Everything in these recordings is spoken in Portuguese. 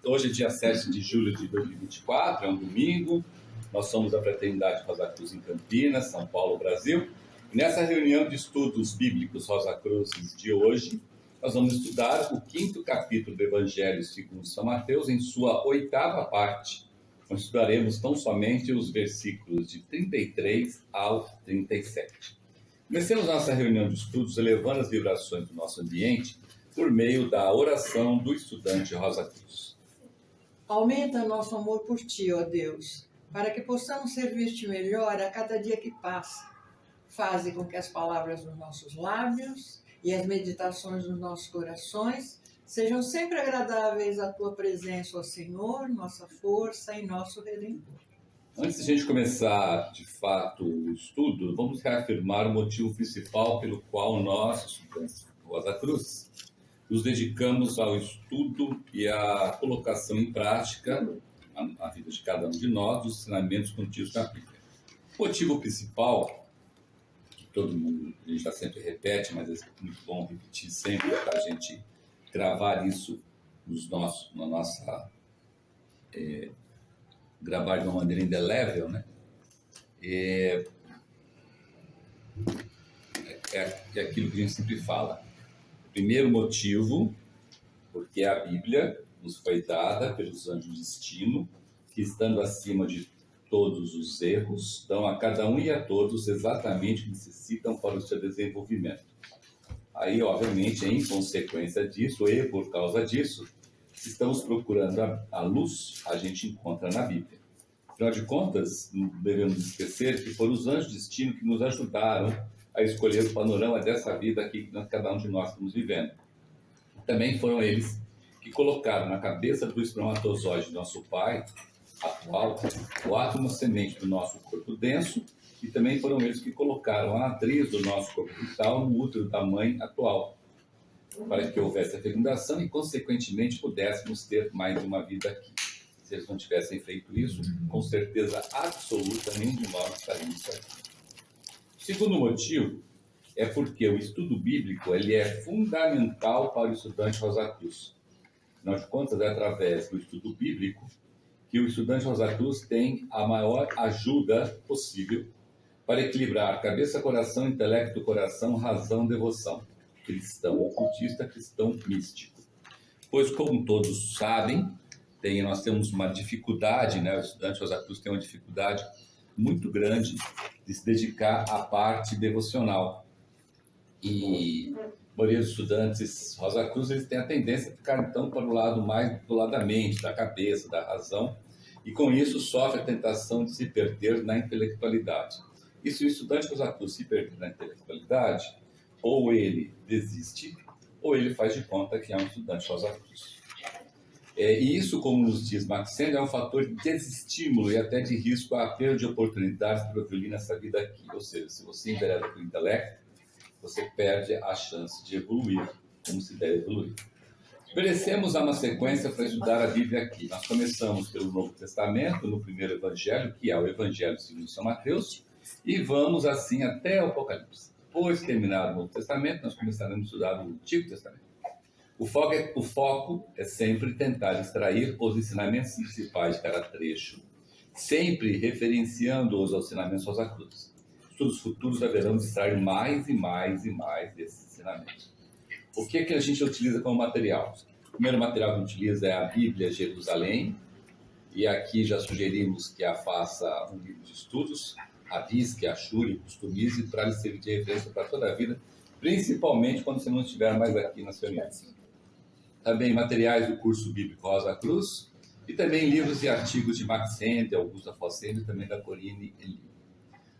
Hoje é dia 7 de julho de 2024, é um domingo. Nós somos da Fraternidade Rosa Cruz em Campinas, São Paulo, Brasil. E nessa reunião de estudos bíblicos Rosa Cruzes de hoje, nós vamos estudar o 5º capítulo do Evangelho segundo São Mateus, em sua 8ª parte. Nós estudaremos tão somente os versículos de 33 ao 37. Comecemos nossa reunião de estudos elevando as vibrações do nosso ambiente por meio da oração do estudante Rosa Cruz. Aumenta nosso amor por Ti, ó Deus, para que possamos servir-te melhor a cada dia que passa. Faze com que as palavras dos nossos lábios e as meditações dos nossos corações sejam sempre agradáveis à Tua presença, ó Senhor, nossa força e nosso Redentor. Antes de a gente começar, de fato, o estudo, vamos reafirmar o motivo principal pelo qual nós, estudantes Rosa Cruz, nos dedicamos ao estudo e à colocação em prática, na vida de cada um de nós, dos ensinamentos contidos na Bíblia. O motivo principal, que todo mundo, a gente está sempre repete, mas é muito bom repetir sempre para a gente gravar isso na nossa... gravar de uma maneira indelével, né? É aquilo que a gente sempre fala. O primeiro motivo, porque a Bíblia nos foi dada pelos anjos do destino, que estando acima de todos os erros, dão a cada um e a todos exatamente o que necessitam para o seu desenvolvimento. Aí, obviamente, em consequência disso, e por causa disso, se estamos procurando a luz, a gente encontra na Bíblia. Afinal de contas, não devemos esquecer que foram os anjos do destino que nos ajudaram a escolher o panorama dessa vida aqui que cada um de nós estamos vivendo. Também foram eles que colocaram na cabeça do espermatozoide, nosso pai atual, o átomo semente do nosso corpo denso, e também foram eles que colocaram a matriz do nosso corpo vital no útero da mãe atual, para que houvesse a fecundação e, consequentemente, pudéssemos ter mais de uma vida aqui. Se eles não tivessem feito isso, com certeza absoluta, nenhum de nós estaríamos aqui. O segundo motivo é porque o estudo bíblico ele é fundamental para o estudante Rosa Cruz. Afinal de contas, é através do estudo bíblico que o estudante Rosa Cruz tem a maior ajuda possível para equilibrar cabeça, coração, intelecto, coração, razão, devoção. Cristão ocultista, cristão místico. Pois, como todos sabem, nós temos uma dificuldade, né? O estudante Rosa Cruz tem uma dificuldade muito grande de se dedicar à parte devocional. E a maioria dos estudantes Rosa Cruz, eles têm a tendência a ficar, então, para o lado mais do lado da mente, da cabeça, da razão, e com isso sofre a tentação de se perder na intelectualidade. E se o estudante Rosa Cruz se perder na intelectualidade, ou ele desiste, ou ele faz de conta que é um estudante Rosa Cruz. E isso, como nos diz Max Sender, é um fator de desestímulo e até de risco à perda de oportunidades para progredir nessa vida aqui. Ou seja, se você envereda para o intelecto, você perde a chance de evoluir, como se deve evoluir. Merecemos uma sequência para estudar a Bíblia aqui. Nós começamos pelo Novo Testamento, no primeiro Evangelho, que é o Evangelho segundo São Mateus, e vamos assim até o Apocalipse. Depois de terminar o Novo Testamento, nós começaremos a estudar o Antigo Testamento. O foco é sempre tentar extrair os ensinamentos principais de cada trecho, sempre referenciando-os aos ensinamentos Rosa Cruz. Estudos futuros haverão de extrair mais e mais e mais desses ensinamentos. O que é que a gente utiliza como material? O primeiro material que a gente utiliza é a Bíblia Jerusalém, e aqui já sugerimos que a faça um livro de estudos, rabisque, achure, customize, para lhe servir de referência para toda a vida, principalmente quando você não estiver mais aqui nas reuniões. Também materiais do curso bíblico Rosa Cruz, e também livros e artigos de Max Sender, Augusto Afonso e também da Corine Eli.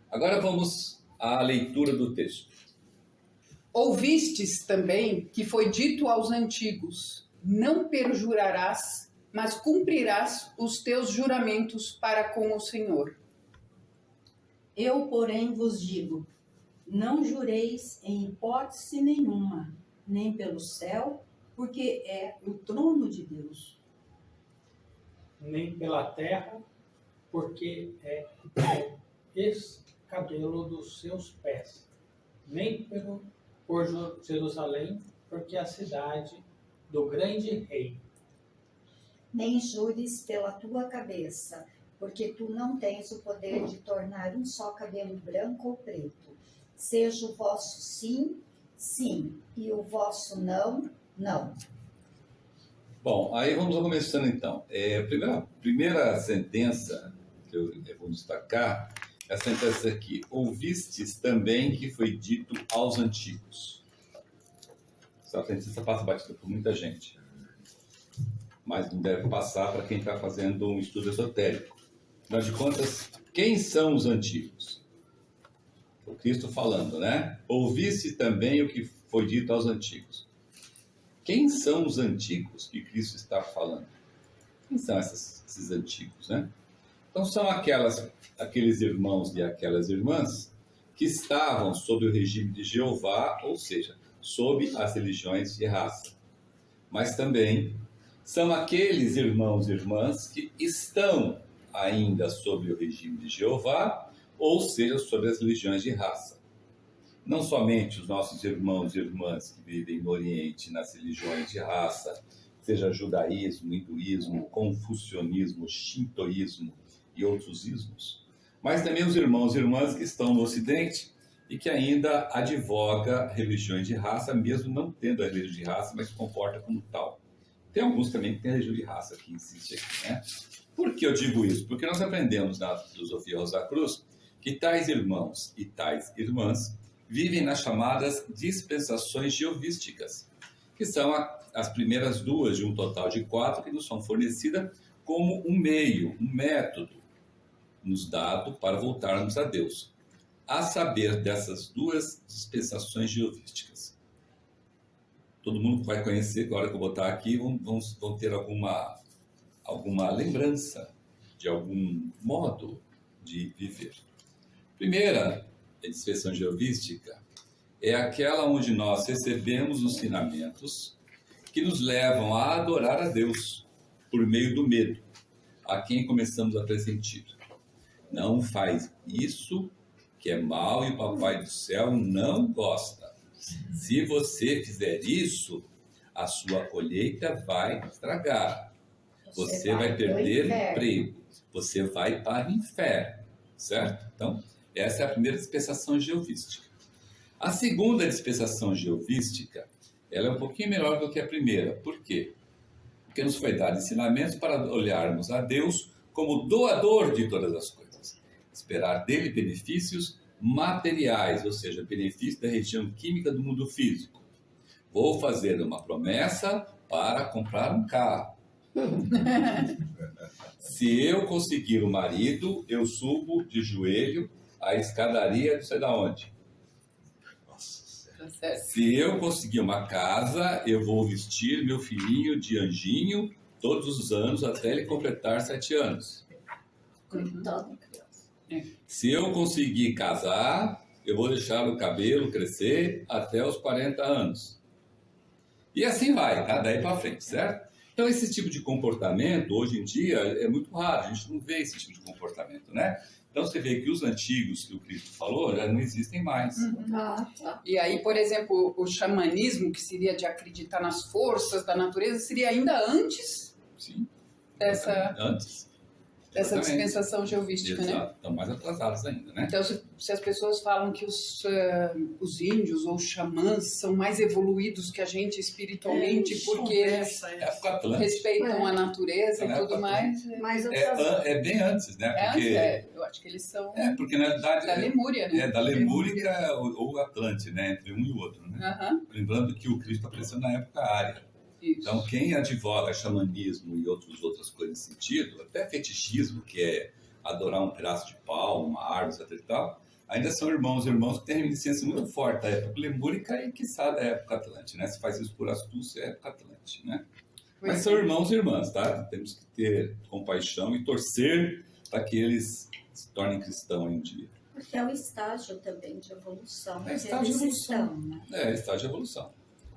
Agora vamos à leitura do texto. Ouvistes também que foi dito aos antigos: não perjurarás, mas cumprirás os teus juramentos para com o Senhor. Eu, porém, vos digo, não jureis em hipótese nenhuma, nem pelo céu, porque é o trono de Deus. Nem pela terra, porque é o escabelo dos seus pés. Nem por Jerusalém, porque é a cidade do grande rei. nem jures pela tua cabeça, porque tu não tens o poder de tornar um só cabelo branco ou preto. Seja o vosso sim, sim, e o vosso não, não. Bom, aí vamos começando então. A primeira sentença que eu vou destacar é a sentença aqui. Ouvistes também que foi dito aos antigos. Essa sentença passa batida por muita gente, mas não deve passar para quem está fazendo um estudo esotérico. Afinal de contas, quem são os antigos? O Cristo falando, né? Ouviste também o que foi dito aos antigos. Quem são os antigos que Cristo está falando? Quem são esses antigos, né? Então são aqueles irmãos e aquelas irmãs que estavam sob o regime de Jeová, ou seja, sob as religiões de raça. Mas também são aqueles irmãos e irmãs que estão ainda sob o regime de Jeová, ou seja, sob as religiões de raça. Não somente os nossos irmãos e irmãs que vivem no Oriente nas religiões de raça, seja judaísmo, hinduísmo, confucionismo, shintoísmo e outros ismos, mas também os irmãos e irmãs que estão no Ocidente e que ainda advoga religiões de raça, mesmo não tendo a religião de raça, mas se comporta como tal. Tem alguns também que têm a religião de raça que insiste aqui, né? Por que eu digo isso? Porque nós aprendemos na filosofia Rosa Cruz que tais irmãos e tais irmãs vivem nas chamadas dispensações geovísticas, que são as primeiras duas de um total de 4 que nos são fornecidas como um meio, um método nos dado para voltarmos a Deus. A saber dessas duas dispensações geovísticas. Todo mundo que vai conhecer, agora que eu botar aqui, vão ter alguma lembrança de algum modo de viver. Primeira dispensação geovística é aquela onde nós recebemos os ensinamentos que nos levam a adorar a Deus por meio do medo, a quem começamos a pressentir. Não faz isso, que é mal e o Papai do Céu não gosta. Se você fizer isso, a sua colheita vai estragar. Você vai perder o emprego. Você vai para o inferno, certo? Então, essa é a primeira dispensação geovística. A segunda dispensação geovística, ela é um pouquinho melhor do que a primeira. Por quê? Porque nos foi dado ensinamentos para olharmos a Deus como doador de todas as coisas. Esperar dele benefícios materiais, ou seja, benefícios da região química do mundo físico. Vou fazer uma promessa para comprar um carro. Se eu conseguir um marido, eu subo de joelho a escadaria não sei da onde. Se eu conseguir uma casa, eu vou vestir meu filhinho de anjinho todos os anos até ele completar 7 anos. Coitado. Se eu conseguir casar, eu vou deixar o cabelo crescer até os 40 anos. E assim vai, tá? Daí para frente, certo? Então, esse tipo de comportamento, hoje em dia, é muito raro. A gente não vê esse tipo de comportamento, né? Então, você vê que os antigos que o Cristo falou já não existem mais. Tá. E aí, por exemplo, o xamanismo, que seria de acreditar nas forças da natureza, seria ainda antes Sim. dessa Exatamente. dispensação geovística, né? Exato. Estão mais atrasados ainda, né? Então, se as pessoas falam que os índios ou os xamãs são mais evoluídos que a gente espiritualmente porque eles É época Atlântica. respeitam a natureza e tudo mais, Mas eu É bem antes, né? Porque, eu acho que eles são porque na verdade da Lemúria, né? da Lemúrica ou Atlante, né? Entre um e o outro, né? Aham, Lembrando que o Cristo apareceu na época ária. isso. Então, quem advoga xamanismo e outras coisas nesse sentido, até fetichismo, que é adorar um pedaço de pau, uma árvore, etc e tal, ainda são irmãos que têm reminiscência muito forte da época lemúrica e, quiçá, da época atlante, né? Se faz isso por astúcia, é época atlante, né? Mas são irmãos e irmãs, tá? Temos que ter compaixão e torcer para que eles se tornem cristãos um dia. Porque é o estágio também de evolução. É estágio de Eles evolução. estão, né? É, estágio de evolução.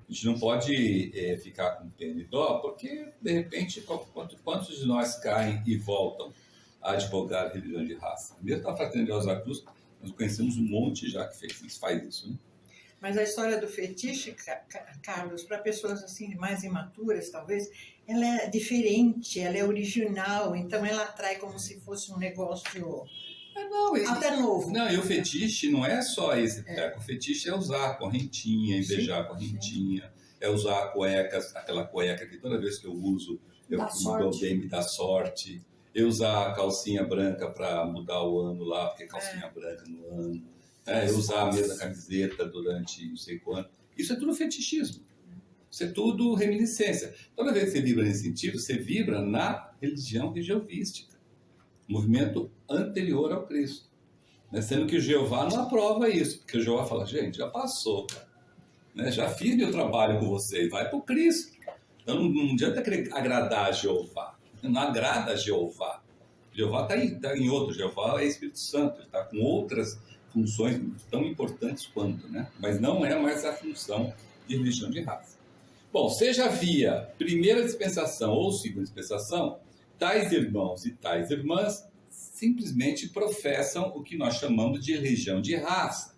A gente não pode ficar com pena e dó, porque, de repente, quantos de nós caem e voltam a advogar a religião de raça? Mesmo na Fraternidade de Rosa Cruz, nós conhecemos um monte já que faz isso, né? Mas a história do fetiche, Carlos, para pessoas assim mais imaturas, talvez, ela é diferente, ela é original, então ela atrai como se fosse um negócio Não, até novo. não, e o fetiche não é só esse treco. O fetiche é usar a correntinha, beijar a correntinha, é usar a cueca, aquela cueca que toda vez que eu uso, eu Dá me dou sorte. bem, me dá sorte. Eu usar a calcinha branca para mudar o ano lá, porque calcinha branca no ano. Eu usar a mesma camiseta durante não sei quanto. Isso é tudo fetichismo. Isso é tudo reminiscência. Toda vez que você vibra nesse sentido, você vibra na religião regiovística, movimento anterior ao Cristo. Né? Sendo que o Jeová não aprova isso, porque o Jeová fala, gente, já passou, cara. Né? Já fiz meu trabalho com vocês, vai para o Cristo. Então não adianta querer agradar a Jeová. Não agrada a Jeová. Jeová está em outro. Jeová é Espírito Santo, ele está com outras funções tão importantes quanto, né? Mas não é mais a função de religião de raça. Bom, seja via primeira dispensação ou segunda dispensação, tais irmãos e tais irmãs simplesmente professam o que nós chamamos de religião de raça,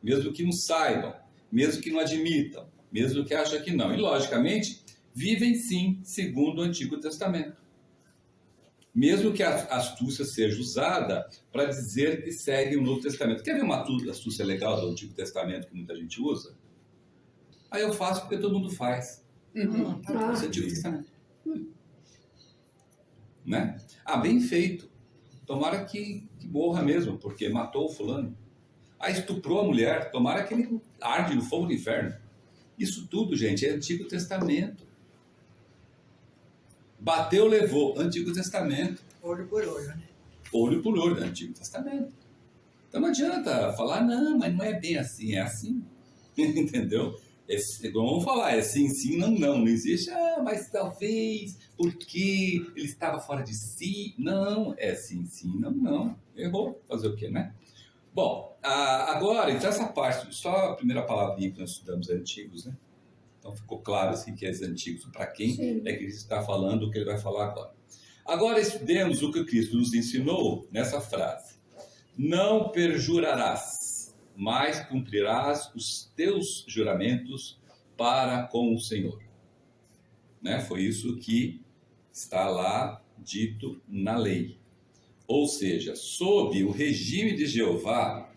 mesmo que não saibam, mesmo que não admitam, mesmo que achem que não. E, logicamente, vivem sim segundo o Antigo Testamento. Mesmo que a astúcia seja usada para dizer que seguem o Novo Testamento. Quer ver uma astúcia legal do Antigo Testamento que muita gente usa? Aí eu faço porque todo mundo faz. Isso é Antigo Testamento. Né? Bem feito. Tomara que morra mesmo, porque matou o fulano. Estuprou a mulher, tomara que ele arde no fogo do inferno. Isso tudo, gente, é Antigo Testamento. Bateu, levou, Antigo Testamento. Olho por olho, né? Olho por olho, Antigo Testamento. Então não adianta falar, não, mas não é bem assim, é assim. Entendeu? Vamos falar, é sim, sim, não, não. Não existe, mas talvez, porque ele estava fora de si. Não, é sim, sim, não, não. Errou. Fazer o quê, né? Bom, agora, então essa parte, só a primeira palavrinha que nós estudamos é antigos, né? Então ficou claro assim que é antigos. Para quem é que ele está falando o que ele vai falar agora. Agora estudemos o que Cristo nos ensinou nessa frase. Não perjurarás, mas cumprirás os teus juramentos para com o Senhor. Né? Foi isso que está lá dito na lei. Ou seja, sob o regime de Jeová,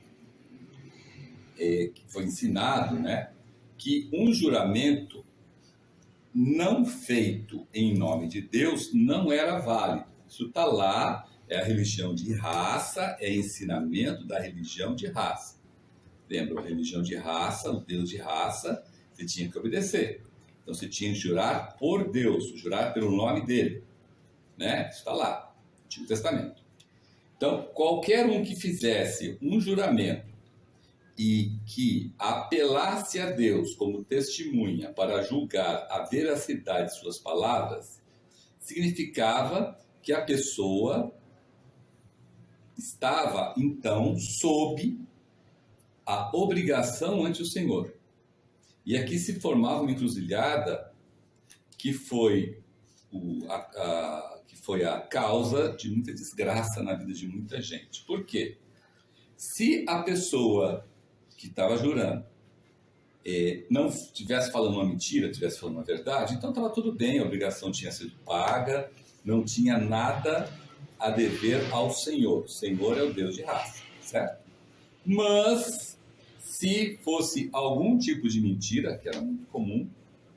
que foi ensinado, né, que um juramento não feito em nome de Deus não era válido. Isso está lá, é a religião de raça, é ensinamento da religião de raça. Lembra, a religião de raça, o Deus de raça, você tinha que obedecer. Então você tinha que jurar por Deus, jurar pelo nome dele. Né? Isso está lá, no Antigo Testamento. Então, qualquer um que fizesse um juramento e que apelasse a Deus como testemunha para julgar a veracidade de suas palavras, significava que a pessoa estava, então, sob a obrigação ante o Senhor. E aqui se formava uma encruzilhada que foi a causa de muita desgraça na vida de muita gente. Por quê? Se a pessoa que estava jurando não estivesse falando uma mentira, estivesse falando uma verdade, então estava tudo bem, a obrigação tinha sido paga, não tinha nada a dever ao Senhor. O Senhor é o Deus de raça, certo? Mas, se fosse algum tipo de mentira, que era muito comum,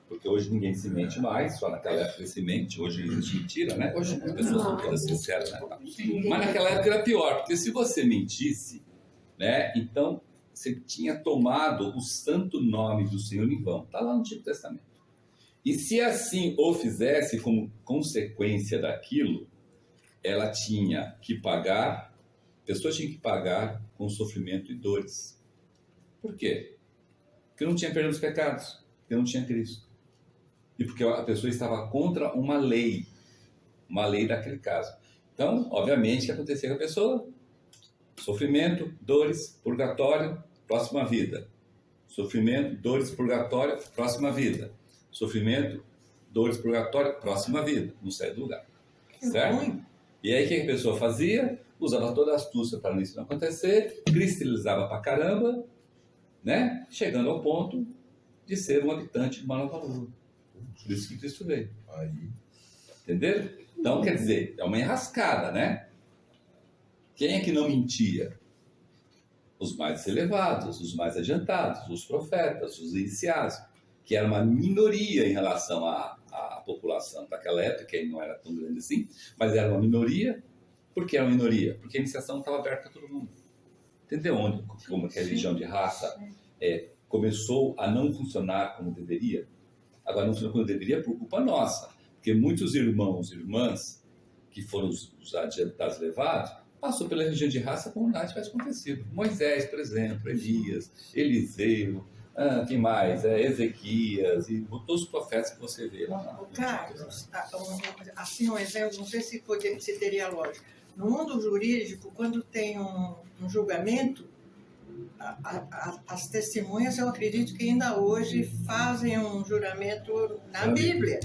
porque hoje ninguém se mente mais, só naquela época se mente, hoje existe mentira, né? Hoje as pessoas são todas sinceras, né? Mas naquela época era pior, porque se você mentisse, né, então você tinha tomado o santo nome do Senhor em vão. Está lá no Antigo Testamento. E se assim o fizesse como consequência daquilo, ela tinha que pagar, a pessoa tinha que pagar com sofrimento e dores. Por quê? Porque não tinha perdão dos pecados, porque não tinha Cristo. E porque a pessoa estava contra uma lei daquele caso. Então, obviamente, o que acontecia com a pessoa? Sofrimento, dores, purgatório, próxima vida. Sofrimento, dores, purgatório, próxima vida. Sofrimento, dores, purgatório, próxima vida. Não sai do lugar. Certo? E aí o que a pessoa fazia? Usava toda a astúcia para isso não acontecer, cristalizava pra caramba, né? Chegando ao ponto de ser um habitante de uma nova lua. Por isso que Cristo veio. Aí. Entenderam? Então, quer dizer, é uma enrascada, né? Quem é que não mentia? Os mais elevados, os mais adiantados, os profetas, os iniciados, que era uma minoria em relação à população daquela época, que não era tão grande assim, mas era uma minoria. Por que era uma minoria? Porque a iniciação estava aberta a todo mundo. Entendeu como que a religião de raça começou a não funcionar como deveria? Agora, não funciona como deveria por culpa nossa, porque muitos irmãos e irmãs que foram os adiantados levados, passou pela religião de raça como nada tivesse acontecido. Moisés, por exemplo, Elias, Eliseu, quem mais? Ezequias, e todos os profetas que você vê lá. Carlos, assim um exemplo, não sei se teria lógica. No mundo jurídico, quando tem um julgamento, as testemunhas, eu acredito que ainda hoje fazem um juramento na Bíblia.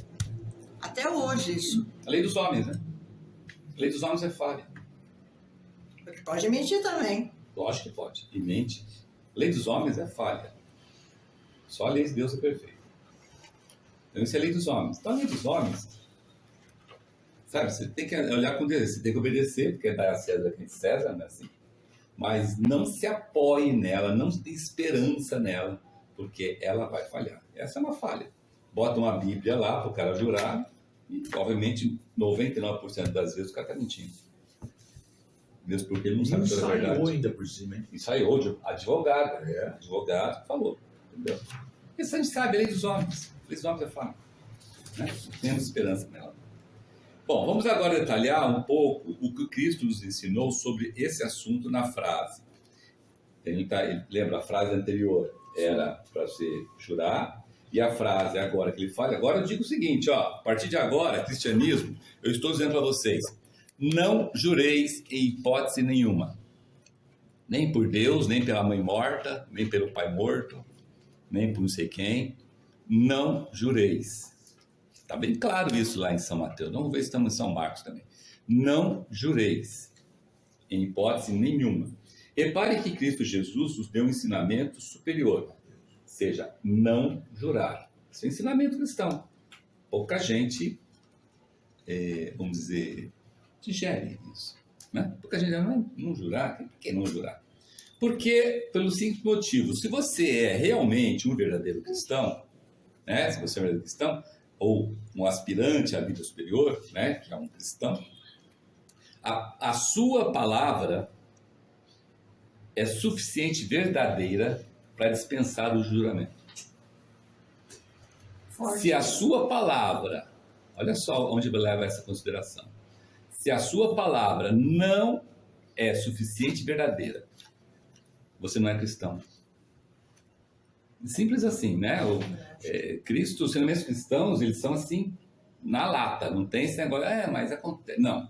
Até hoje isso. A lei dos homens, né? A lei dos homens é falha. Porque pode mentir também. Lógico que pode. E mente. A lei dos homens é falha. Só a lei de Deus é perfeita. Então isso é a lei dos homens. Então a lei dos homens, sabe, você tem que olhar com Deus, você tem que obedecer, porque dá a César quem César, não é assim? Mas não se apoie nela, não tem esperança nela, porque ela vai falhar. Essa é uma falha. Bota uma Bíblia lá para o cara jurar e, obviamente, 99% das vezes o cara está mentindo. Mesmo porque ele não sabe toda a verdade. Ensaiou ainda por cima, hein? Ensaiou, advogado. É. Advogado falou. Entendeu? Isso a gente sabe, a lei dos homens. A lei dos homens é falha. Né? Não temos esperança nela. Bom, vamos agora detalhar um pouco o que Cristo nos ensinou sobre esse assunto na frase. Ele lembra, a frase anterior era para você jurar, e a frase agora que ele fala, agora eu digo o seguinte, ó, a partir de agora, cristianismo, eu estou dizendo para vocês, não jureis em hipótese nenhuma, nem por Deus, nem pela mãe morta, nem pelo pai morto, nem por não sei quem, não jureis. Está bem claro isso lá em São Mateus. Vamos ver se estamos em São Marcos também. Não jureis, em hipótese nenhuma. Repare que Cristo Jesus nos deu um ensinamento superior, seja, não jurar. Isso é ensinamento cristão. Pouca gente, vamos dizer, digere isso. Né? Pouca gente não jurar. Por que não jurar? Porque, pelo simples motivo, se você é realmente um verdadeiro cristão, né? Se você é um verdadeiro cristão, ou um aspirante à vida superior, né, que é um cristão, a sua palavra é suficiente, verdadeira, para dispensar o juramento. Forte. Se a sua palavra, olha só onde leva essa consideração, se a sua palavra não é suficiente e verdadeira, você não é cristão. Simples assim, né? Cristo, os ensinamentos cristãos, eles são assim, na lata, não tem esse negócio, mas acontece. Não.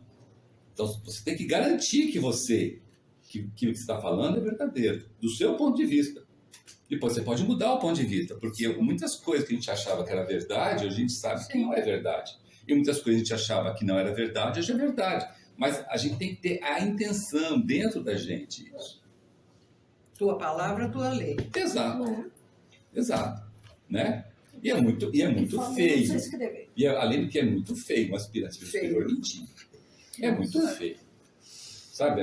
Então, você tem que garantir que que o que você está falando é verdadeiro, do seu ponto de vista. Depois você pode mudar o ponto de vista, porque muitas coisas que a gente achava que era verdade, hoje a gente sabe que não é verdade. E muitas coisas que a gente achava que não era verdade, hoje é verdade. Mas a gente tem que ter a intenção dentro da gente isso. Tua palavra, tua lei. Exato. Exato, né? E é muito feio. E além do que é muito feio, um aspirante superior mentir. É muito feio. Sabe?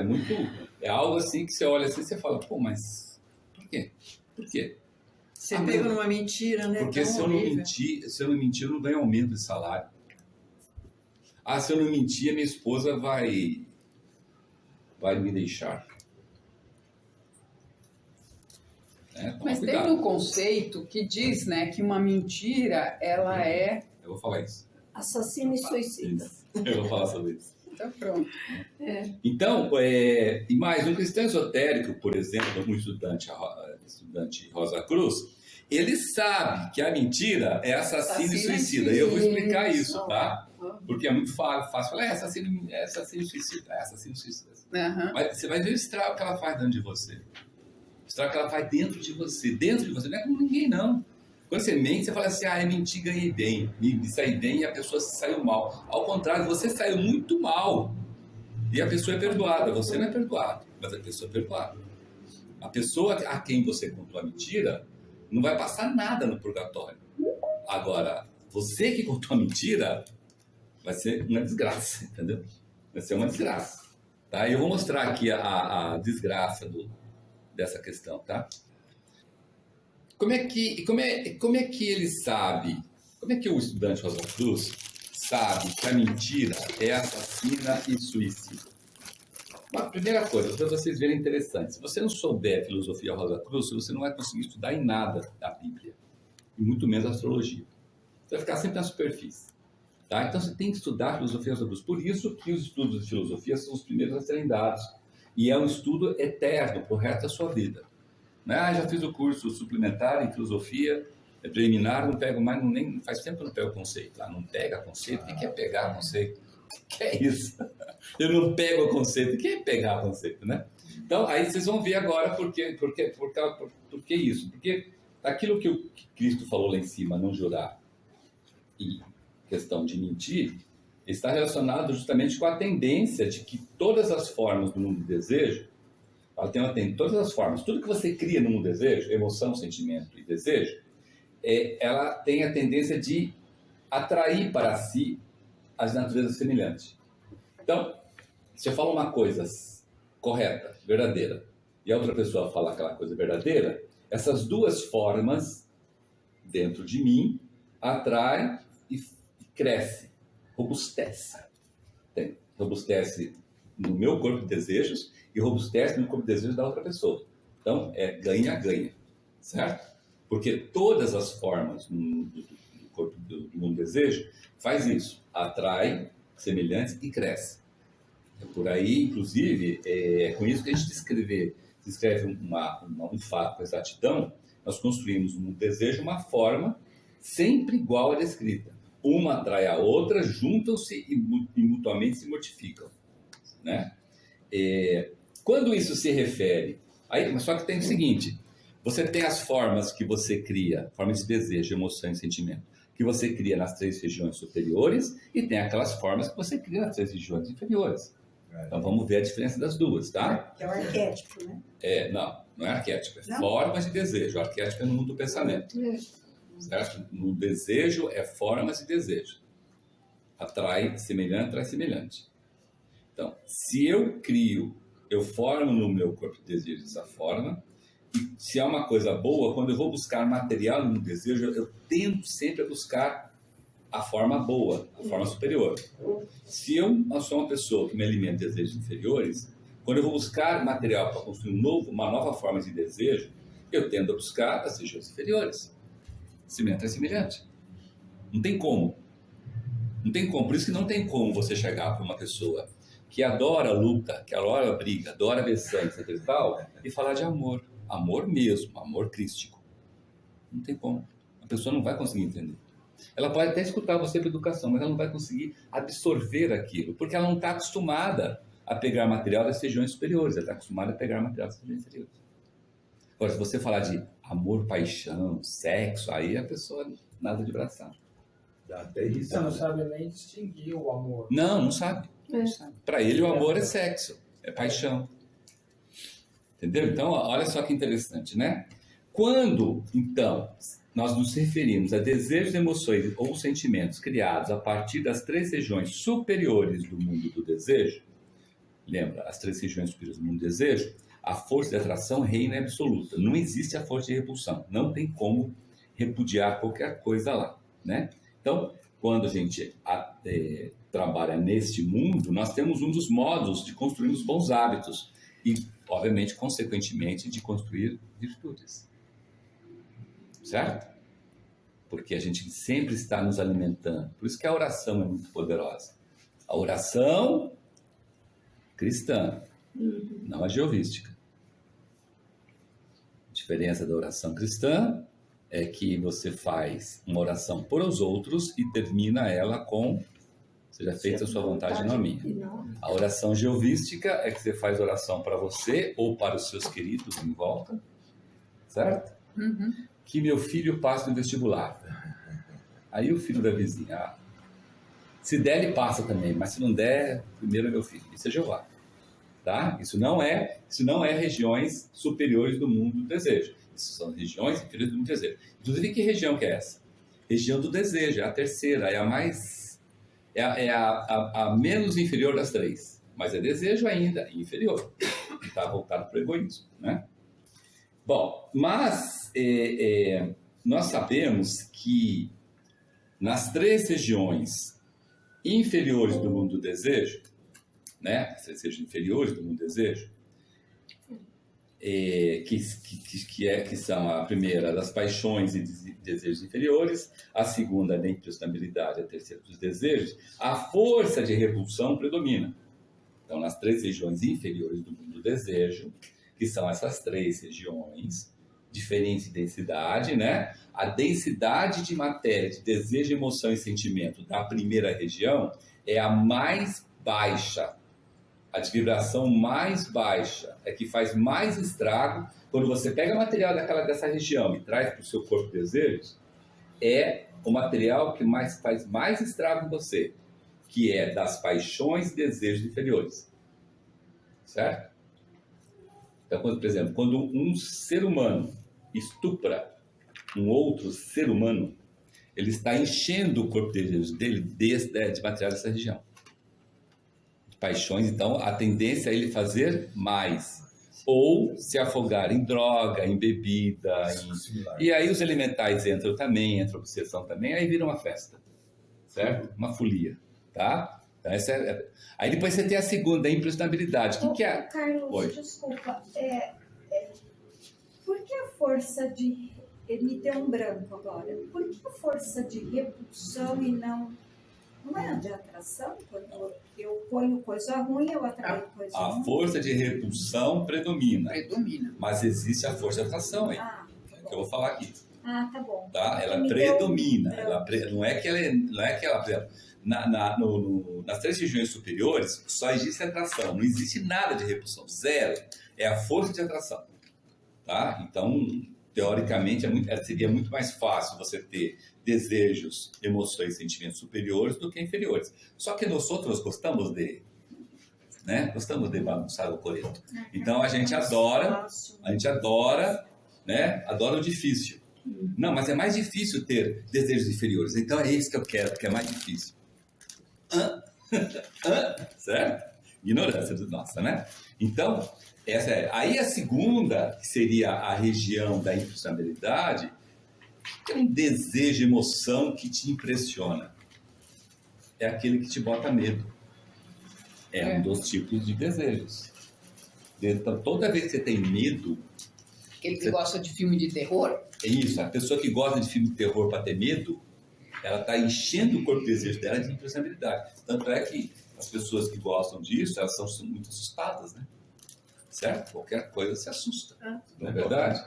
É algo assim que você olha assim e você fala, pô, mas por quê? Por quê? Você pega numa mentira, né? Porque se eu não mentir, eu não ganho aumento de salário. Se eu não mentir, a minha esposa vai me deixar. Mas tem um conceito que diz, né, que uma mentira, ela é... Eu vou falar isso. Assassino e suicida. Eu vou falar sobre isso. Então, pronto. Então, e mais, um cristão esotérico, por exemplo, um estudante Rosa Cruz, ele sabe que a mentira é assassino e suicida. E eu vou explicar isso, tá? Porque é muito fácil falar, assassino e suicida, assassino e suicida. Uhum. Mas você vai ver o estrago que ela faz dentro de você. O estrago que ela faz dentro de você. Dentro de você, não é como ninguém, não. Quando você mente, você fala assim, eu menti, ganhei bem. Me saí bem e a pessoa saiu mal. Ao contrário, você saiu muito mal. E a pessoa é perdoada. Você não é perdoado, mas a pessoa é perdoada. A pessoa a quem você contou a mentira não vai passar nada no purgatório. Agora, você que contou a mentira, vai ser uma desgraça, entendeu? Vai ser uma desgraça. Tá? E eu vou mostrar aqui a desgraça dessa questão, tá? Como é que ele sabe, como é que o estudante Rosa Cruz sabe que a mentira é assassina e suicida? Uma primeira coisa, para vocês verem interessante, se você não souber filosofia Rosa Cruz, você não vai conseguir estudar em nada da Bíblia, e muito menos astrologia. Você vai ficar sempre na superfície. Tá? Então você tem que estudar filosofia Rosa Cruz. Por isso que os estudos de filosofia são os primeiros a serem dados. E é um estudo eterno, pro resto da sua vida. Né? Já fiz o curso suplementar em filosofia, preliminar, não pego mais, faz tempo que eu não pego conceito. Não pega conceito? O que é pegar conceito? O que é isso? Eu não pego o conceito. O que é pegar conceito, né? Então, aí vocês vão ver agora por que isso. Porque aquilo que o Cristo falou lá em cima, não jurar, e questão de mentir, está relacionado justamente com a tendência de que todas as formas do mundo do desejo, ela tem todas as formas, tudo que você cria no mundo do desejo, emoção, sentimento e desejo, ela tem a tendência de atrair para si as naturezas semelhantes. Então, se eu falo uma coisa correta, verdadeira, e a outra pessoa fala aquela coisa verdadeira, essas duas formas dentro de mim atraem e cresce, robustece. Robustece no meu corpo de desejos e robustece no corpo de desejos da outra pessoa. Então, é ganha-ganha, certo? Porque todas as formas do corpo do mundo desejo faz isso, atrai semelhantes e cresce. É por aí, inclusive, é com isso que a gente descreve um fato com exatidão, nós construímos no desejo uma forma sempre igual à descrita. Uma atrai a outra, juntam-se e mutuamente se mortificam. Né? Quando isso se refere... Só que tem o seguinte, você tem as formas que você cria, formas de desejo, emoção e sentimento, que você cria nas 3 regiões superiores e tem aquelas formas que você cria nas 3 regiões inferiores. Então vamos ver a diferença das duas, tá? Que é o arquétipo, né? Não é arquétipo, é formas de desejo. O arquétipo é no mundo do pensamento. Certo? No desejo é formas de desejo. Atrai semelhante. Então, se eu formo no meu corpo de desejo dessa forma, e se é uma coisa boa, quando eu vou buscar material no desejo, eu tento sempre buscar a forma boa, a forma superior. Se eu sou uma pessoa que me alimenta de desejos inferiores, quando eu vou buscar material para construir uma nova forma de desejo, eu tendo a buscar as regiões inferiores. Semelhante é semelhante. Não tem como. Por isso que não tem como você chegar para uma pessoa que adora luta, que adora briga, adora ver sangue, etc e tal, e falar de amor. Amor mesmo, amor crístico. Não tem como. A pessoa não vai conseguir entender. Ela pode até escutar você para educação, mas ela não vai conseguir absorver aquilo, porque ela não está acostumada a pegar material das regiões superiores, ela está acostumada a pegar material das regiões inferiores. Agora, se você falar de amor, paixão, sexo, aí a pessoa nada de braçar. Dá até Você risada. não sabe nem distinguir o amor. Não sabe. Para ele o amor é sexo, é paixão. Entendeu? Então, olha só que interessante, né? Quando, então, nós nos referimos a desejos, emoções ou sentimentos criados a partir das 3 regiões superiores do mundo do desejo, lembra, as 3 regiões superiores do mundo do desejo, a força de atração reina absoluta. Não existe a força de repulsão. Não tem como repudiar qualquer coisa lá, né? Então, quando a gente trabalha neste mundo, nós temos um dos modos de construir os bons hábitos e, obviamente, consequentemente, de construir virtudes. Certo? Porque a gente sempre está nos alimentando. Por isso que a oração é muito poderosa. A oração cristã, não a jeovística. A diferença da oração cristã é que você faz uma oração por os outros e termina ela com seja feita a sua vontade, não a minha. A oração jeovística é que você faz oração para você ou para os seus queridos em volta, certo? Que meu filho passe no vestibular. Aí o filho da vizinha, se der ele passa também, mas se não der, primeiro é meu filho. Isso é Jeová, tá? Isso não é regiões superiores do mundo do desejo. Isso são regiões inferiores do mundo do desejo. Inclusive, que região que é essa? região do desejo, é a terceira, é a mais, a menos inferior das três, mas é desejo ainda, inferior, está voltado para o egoísmo, né? Bom, mas nós sabemos que nas três regiões inferiores do mundo do desejo, né, as três regiões inferiores do mundo do desejo, que são a primeira das paixões e desejos inferiores, a segunda da impressionabilidade, a terceira dos desejos, a força de repulsão predomina. Então, nas três regiões inferiores do mundo do desejo, que são essas três regiões, diferentes de densidade, né? A densidade de matéria, de desejo, emoção e sentimento da primeira região é a mais baixa, a de vibração mais baixa, é que faz mais estrago. Quando você pega material dessa região e traz para o seu corpo de desejos, é o material que faz mais estrago em você, que é das paixões e desejos inferiores. Certo? Então, por exemplo, quando um ser humano estupra um outro ser humano, ele está enchendo o corpo de desejos dele de material dessa região. De paixões, então, a tendência é ele fazer mais. Ou se afogar em droga, em bebida. E aí os elementais entram também, entra a obsessão também, aí vira uma festa. Certo? Uma folia. Tá? Então, aí depois você tem a segunda, a impressionabilidade. O que é? Carlos, Oi. Desculpa. Por que a força de... Me deu um branco agora. Por que a força de repulsão e não é de atração? Quando eu ponho coisa ruim, eu atraio coisa ruim. A força de repulsão predomina. Predomina. Mas existe a força de atração aí. Tá Que eu vou falar aqui. Ah, tá bom. Tá? Ela Me predomina. deu um Não é que ela, por exemplo, nas três regiões superiores só existe atração, não existe nada de repulsão, zero. É a força de atração. Tá? Então, teoricamente, seria muito mais fácil você ter desejos, emoções e sentimentos superiores do que inferiores. Só que nós outros gostamos de bagunçar o coreto. Então, a gente adora, né? Adora o difícil. Não, mas é mais difícil ter desejos inferiores. Então, é isso que eu quero, porque é mais difícil. Certo? Ignorância nossa, né? Então, aí a segunda, que seria a região da impressionabilidade, é um desejo, emoção que te impressiona. É aquele que te bota medo. É um dos tipos de desejos. Então, toda vez que você tem medo... Aquele que gosta de filme de terror? É isso, a pessoa que gosta de filme de terror para ter medo, ela está enchendo o corpo de desejo dela de impressionabilidade. Tanto é que as pessoas que gostam disso, elas são muito assustadas, né? Certo? Qualquer coisa se assusta. Não é verdade?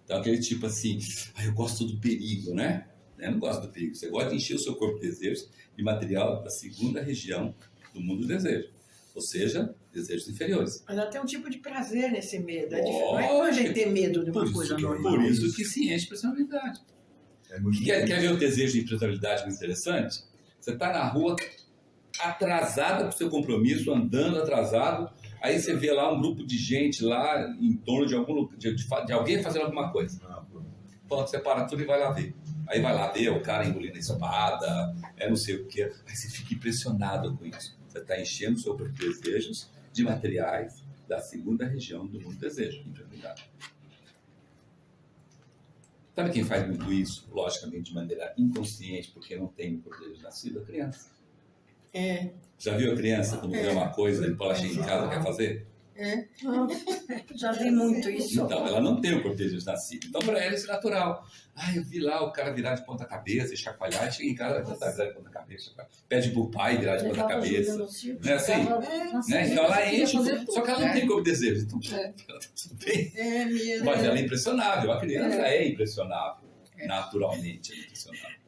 Então, aquele tipo assim, eu gosto do perigo, né? Eu não gosto do perigo. Você gosta de encher o seu corpo de desejos de material da segunda região do mundo do desejo. Ou seja, desejos inferiores. Mas ela tem um tipo de prazer nesse medo. Não é como a gente ter medo de uma coisa normal. Por isso que se enche de personalidade. Quer ver o desejo de impressionabilidade muito interessante? Você está na rua atrasada para o seu compromisso, andando atrasado, aí você vê lá um grupo de gente lá em torno de alguém fazendo alguma coisa. Pronto, você para tudo e vai lá ver. Aí vai lá ver o cara engolindo a espada, não sei o quê. Aí você fica impressionado com isso. Você está enchendo o seu corpo de desejos de materiais da segunda região do mundo do desejo, impressionabilidade. Sabe quem faz muito isso? Logicamente, de maneira inconsciente, porque não tem o desejo nascido? A criança. Já viu a criança quando vê uma coisa e ela chega em casa e quer fazer? Já vi muito isso. Então, ela não tem o corpo de desejo nascido. Então, para ela, isso é natural. Eu vi lá o cara virar de ponta cabeça e chacoalhar, e chega em casa e vai virar de ponta cabeça. Pede pro pai virar de ponta cabeça. Não é assim? Né? Então, ela enche, só que ela não tem corpo de desejo. Então, tudo bem. Mas ela é impressionável. A criança é impressionável. Naturalmente é impressionável.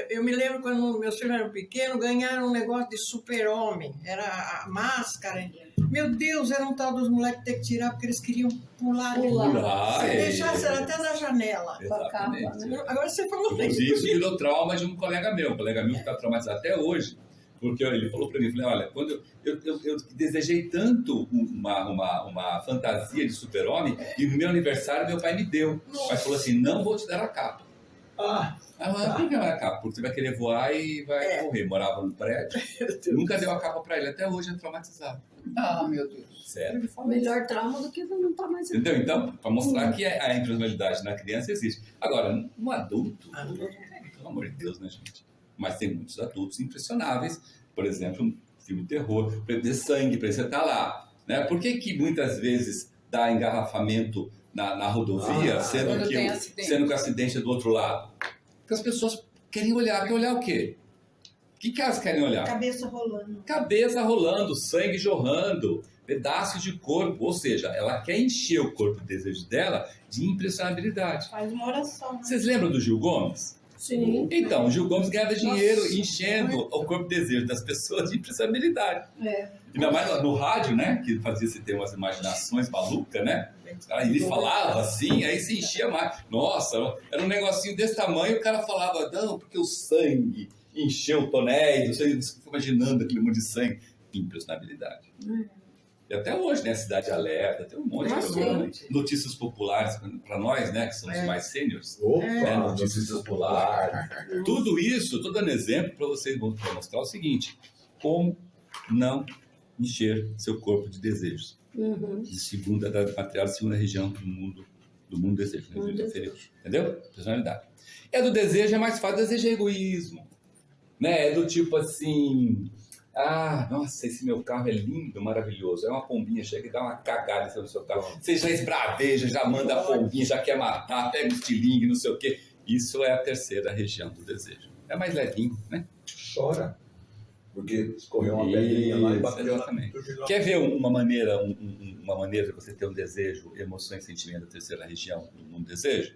Eu me lembro quando meus filhos eram pequenos, ganharam um negócio de super-homem. Era a máscara. Meu Deus, era um tal dos moleques ter que tirar porque eles queriam pular. Se deixasse era até da janela. Exatamente. Agora você falou Inclusive, isso virou trauma de um colega meu. Um colega meu que está traumatizado até hoje. Porque ele falou para mim, olha, quando eu desejei tanto uma fantasia de super-homem e no meu aniversário meu pai me deu. O pai falou assim, não vou te dar a capa. Por que não é a capa? Porque você vai querer voar e vai morrer. Morava num prédio, nunca deu a capa pra ele. Até hoje é traumatizado. Ah, meu Deus. Sério. Melhor trauma do que não tá mais. Entendeu? Então, para mostrar que a impersonalidade na criança existe. Agora, no adulto, pelo amor de Deus, né, gente? Mas tem muitos adultos impressionáveis. Por exemplo, um filme de terror, de sangue, para você estar lá. Né? Por que muitas vezes dá engarrafamento na rodovia, sendo que o acidente é do outro lado? Porque as pessoas querem olhar. Quer olhar o quê? O que elas querem olhar? Cabeça rolando. Cabeça rolando, sangue jorrando, pedaços de corpo. Ou seja, ela quer encher o corpo de desejo dela de impressionabilidade. Faz uma oração. Né? Vocês lembram do Gil Gomes? Sim. Então, o Gil Gomes ganhava dinheiro enchendo o corpo de desejo das pessoas de impressionabilidade. Ainda mais no rádio, né? Que fazia-se ter umas imaginações malucas, né? Aí ele falava assim, aí se enchia mais. Nossa, era um negocinho desse tamanho, o cara falava, não, porque o sangue encheu tonéis, você fica imaginando aquele monte de sangue. Impressionabilidade. E até hoje, né? Cidade Alerta, tem um monte de notícias populares para nós, né? Que somos mais sêniores. Notícias populares. Tudo isso, estou dando exemplo para vocês pra mostrar o seguinte: como não encher seu corpo de desejos. Da material de segunda região do mundo desejo. Entendeu? Personalidade. É do desejo, é mais fácil. Desejo é egoísmo. Né? É do tipo assim... nossa, esse meu carro é lindo, maravilhoso. É uma pombinha, chega e dá uma cagada no seu carro. Você já esbraveja, já manda a pombinha, já quer matar, pega o estilingue, não sei o quê. Isso é a terceira região do desejo. É mais levinho, né? Chora. Porque escorreu uma pedrinha lá e bateu exatamente. Quer ver uma maneira de você ter um desejo, emoções, sentimento da terceira região do mundo desejo?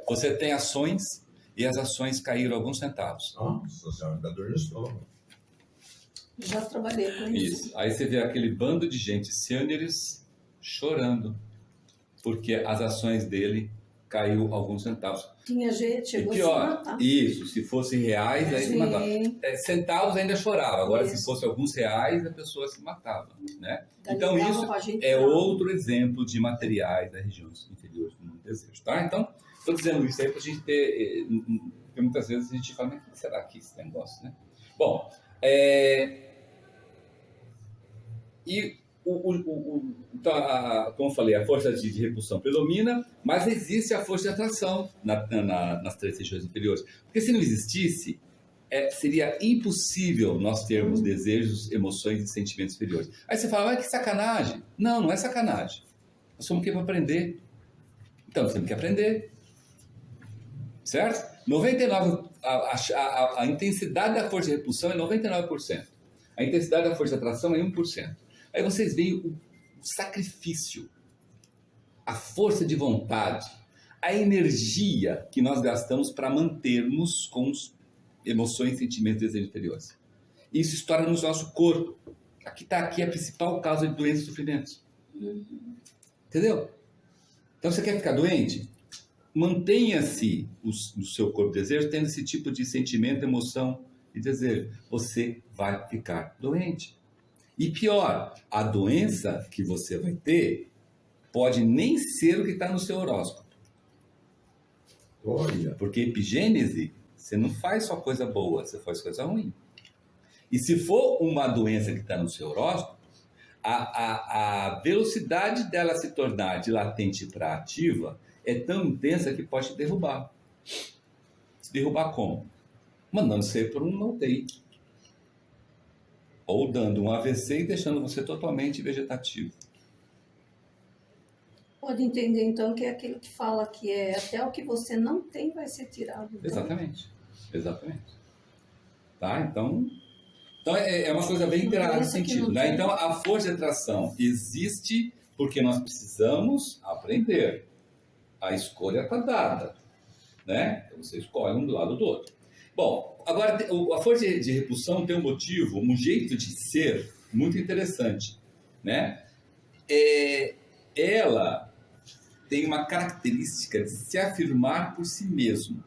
Você tem ações e as ações caíram alguns centavos. Nossa senhora, dá dor no estômago. Já trabalhei com isso. Aí você vê aquele bando de gente sêniores chorando porque as ações dele caiu alguns centavos. Tinha gente, chegou e pior, a se matar. Isso, se fosse reais, aí se matava. Centavos ainda chorava, agora Isso. se fosse alguns reais, a pessoa se matava. Né? Daí Então dava isso pra gente é dar. outro exemplo de materiais das regiões inferiores do mundo desejo. Tá? Então, estou dizendo isso aí para a gente ter... Porque muitas vezes a gente fala, mas o que será que é esse negócio? Né? Bom, então, como eu falei, a força de repulsão predomina, mas existe a força de atração nas três regiões inferiores. Porque se não existisse, seria impossível nós termos desejos, emoções e sentimentos superiores. Aí você fala, que sacanagem. Não, não é sacanagem. Nós somos aqui para aprender. Então, nós temos que aprender. Certo? 99%, a intensidade da força de repulsão é 99%. A intensidade da força de atração é 1%. Aí vocês veem o sacrifício, a força de vontade, a energia que nós gastamos para mantermos com emoções, sentimentos e desejos interiores. Isso estoura no nosso corpo. Aqui está a principal causa de doenças e sofrimentos. Entendeu? Então você quer ficar doente? Mantenha-se no seu corpo de desejo tendo esse tipo de sentimento, emoção e desejo. Você vai ficar doente. E pior, a doença que você vai ter pode nem ser o que está no seu horóscopo. Olha. Porque epigênese, você não faz só coisa boa, você faz coisa ruim. E se for uma doença que está no seu horóscopo, a velocidade dela se tornar de latente para ativa é tão intensa que pode te derrubar. Se derrubar como? Mandando você por um no-day. Ou dando um AVC e deixando você totalmente vegetativo. Pode entender, então, que é aquilo que fala que até o que você não tem vai ser tirado. Então. Exatamente. Tá? Então é uma coisa bem integrada nesse sentido. Né? Então, a força de atração existe porque nós precisamos aprender. A escolha está dada. Né? Então, você escolhe um do lado do outro. Bom, agora, a força de repulsão tem um motivo, um jeito de ser muito interessante, né? Ela tem uma característica de se afirmar por si mesmo.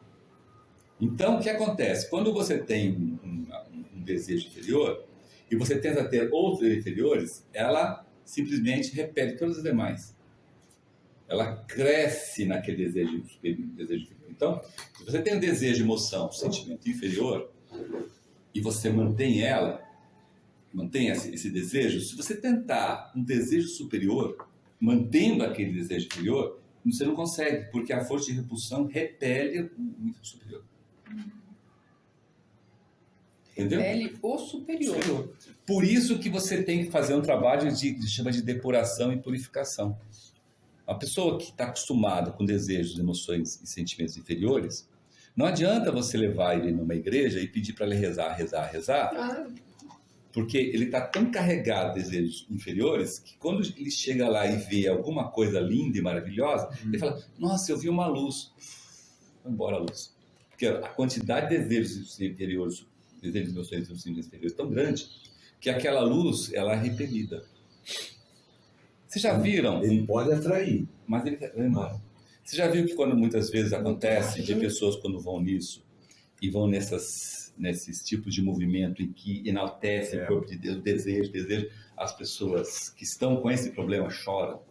Então, o que acontece? Quando você tem um desejo inferior e você tenta ter outros inferiores, ela simplesmente repele todas as demais. ela cresce naquele desejo superior. Então, se você tem um desejo, emoção, sentimento inferior, e você mantém esse desejo, se você tentar um desejo superior, mantendo aquele desejo inferior, você não consegue, porque a força de repulsão repele o superior. Entendeu? Repele o superior. Por isso que você tem que fazer um trabalho que chama de depuração e purificação. A pessoa que está acostumada com desejos, emoções e sentimentos inferiores, não adianta você levar ele numa igreja e pedir para ele rezar, porque ele está tão carregado de desejos inferiores que quando ele chega lá e vê alguma coisa linda e maravilhosa, ele fala, nossa, eu vi uma luz. Vai embora a luz. Porque a quantidade de desejos inferiores, desejos, emoções e sentimentos inferiores é tão grande que aquela luz, ela é repelida. Vocês já viram? Ele pode atrair. Mas ele vai embora. Você já viu que quando muitas vezes acontece de pessoas quando vão nisso e vão nesses tipos de movimento em que enaltece o corpo de Deus, desejo, as pessoas que estão com esse problema choram.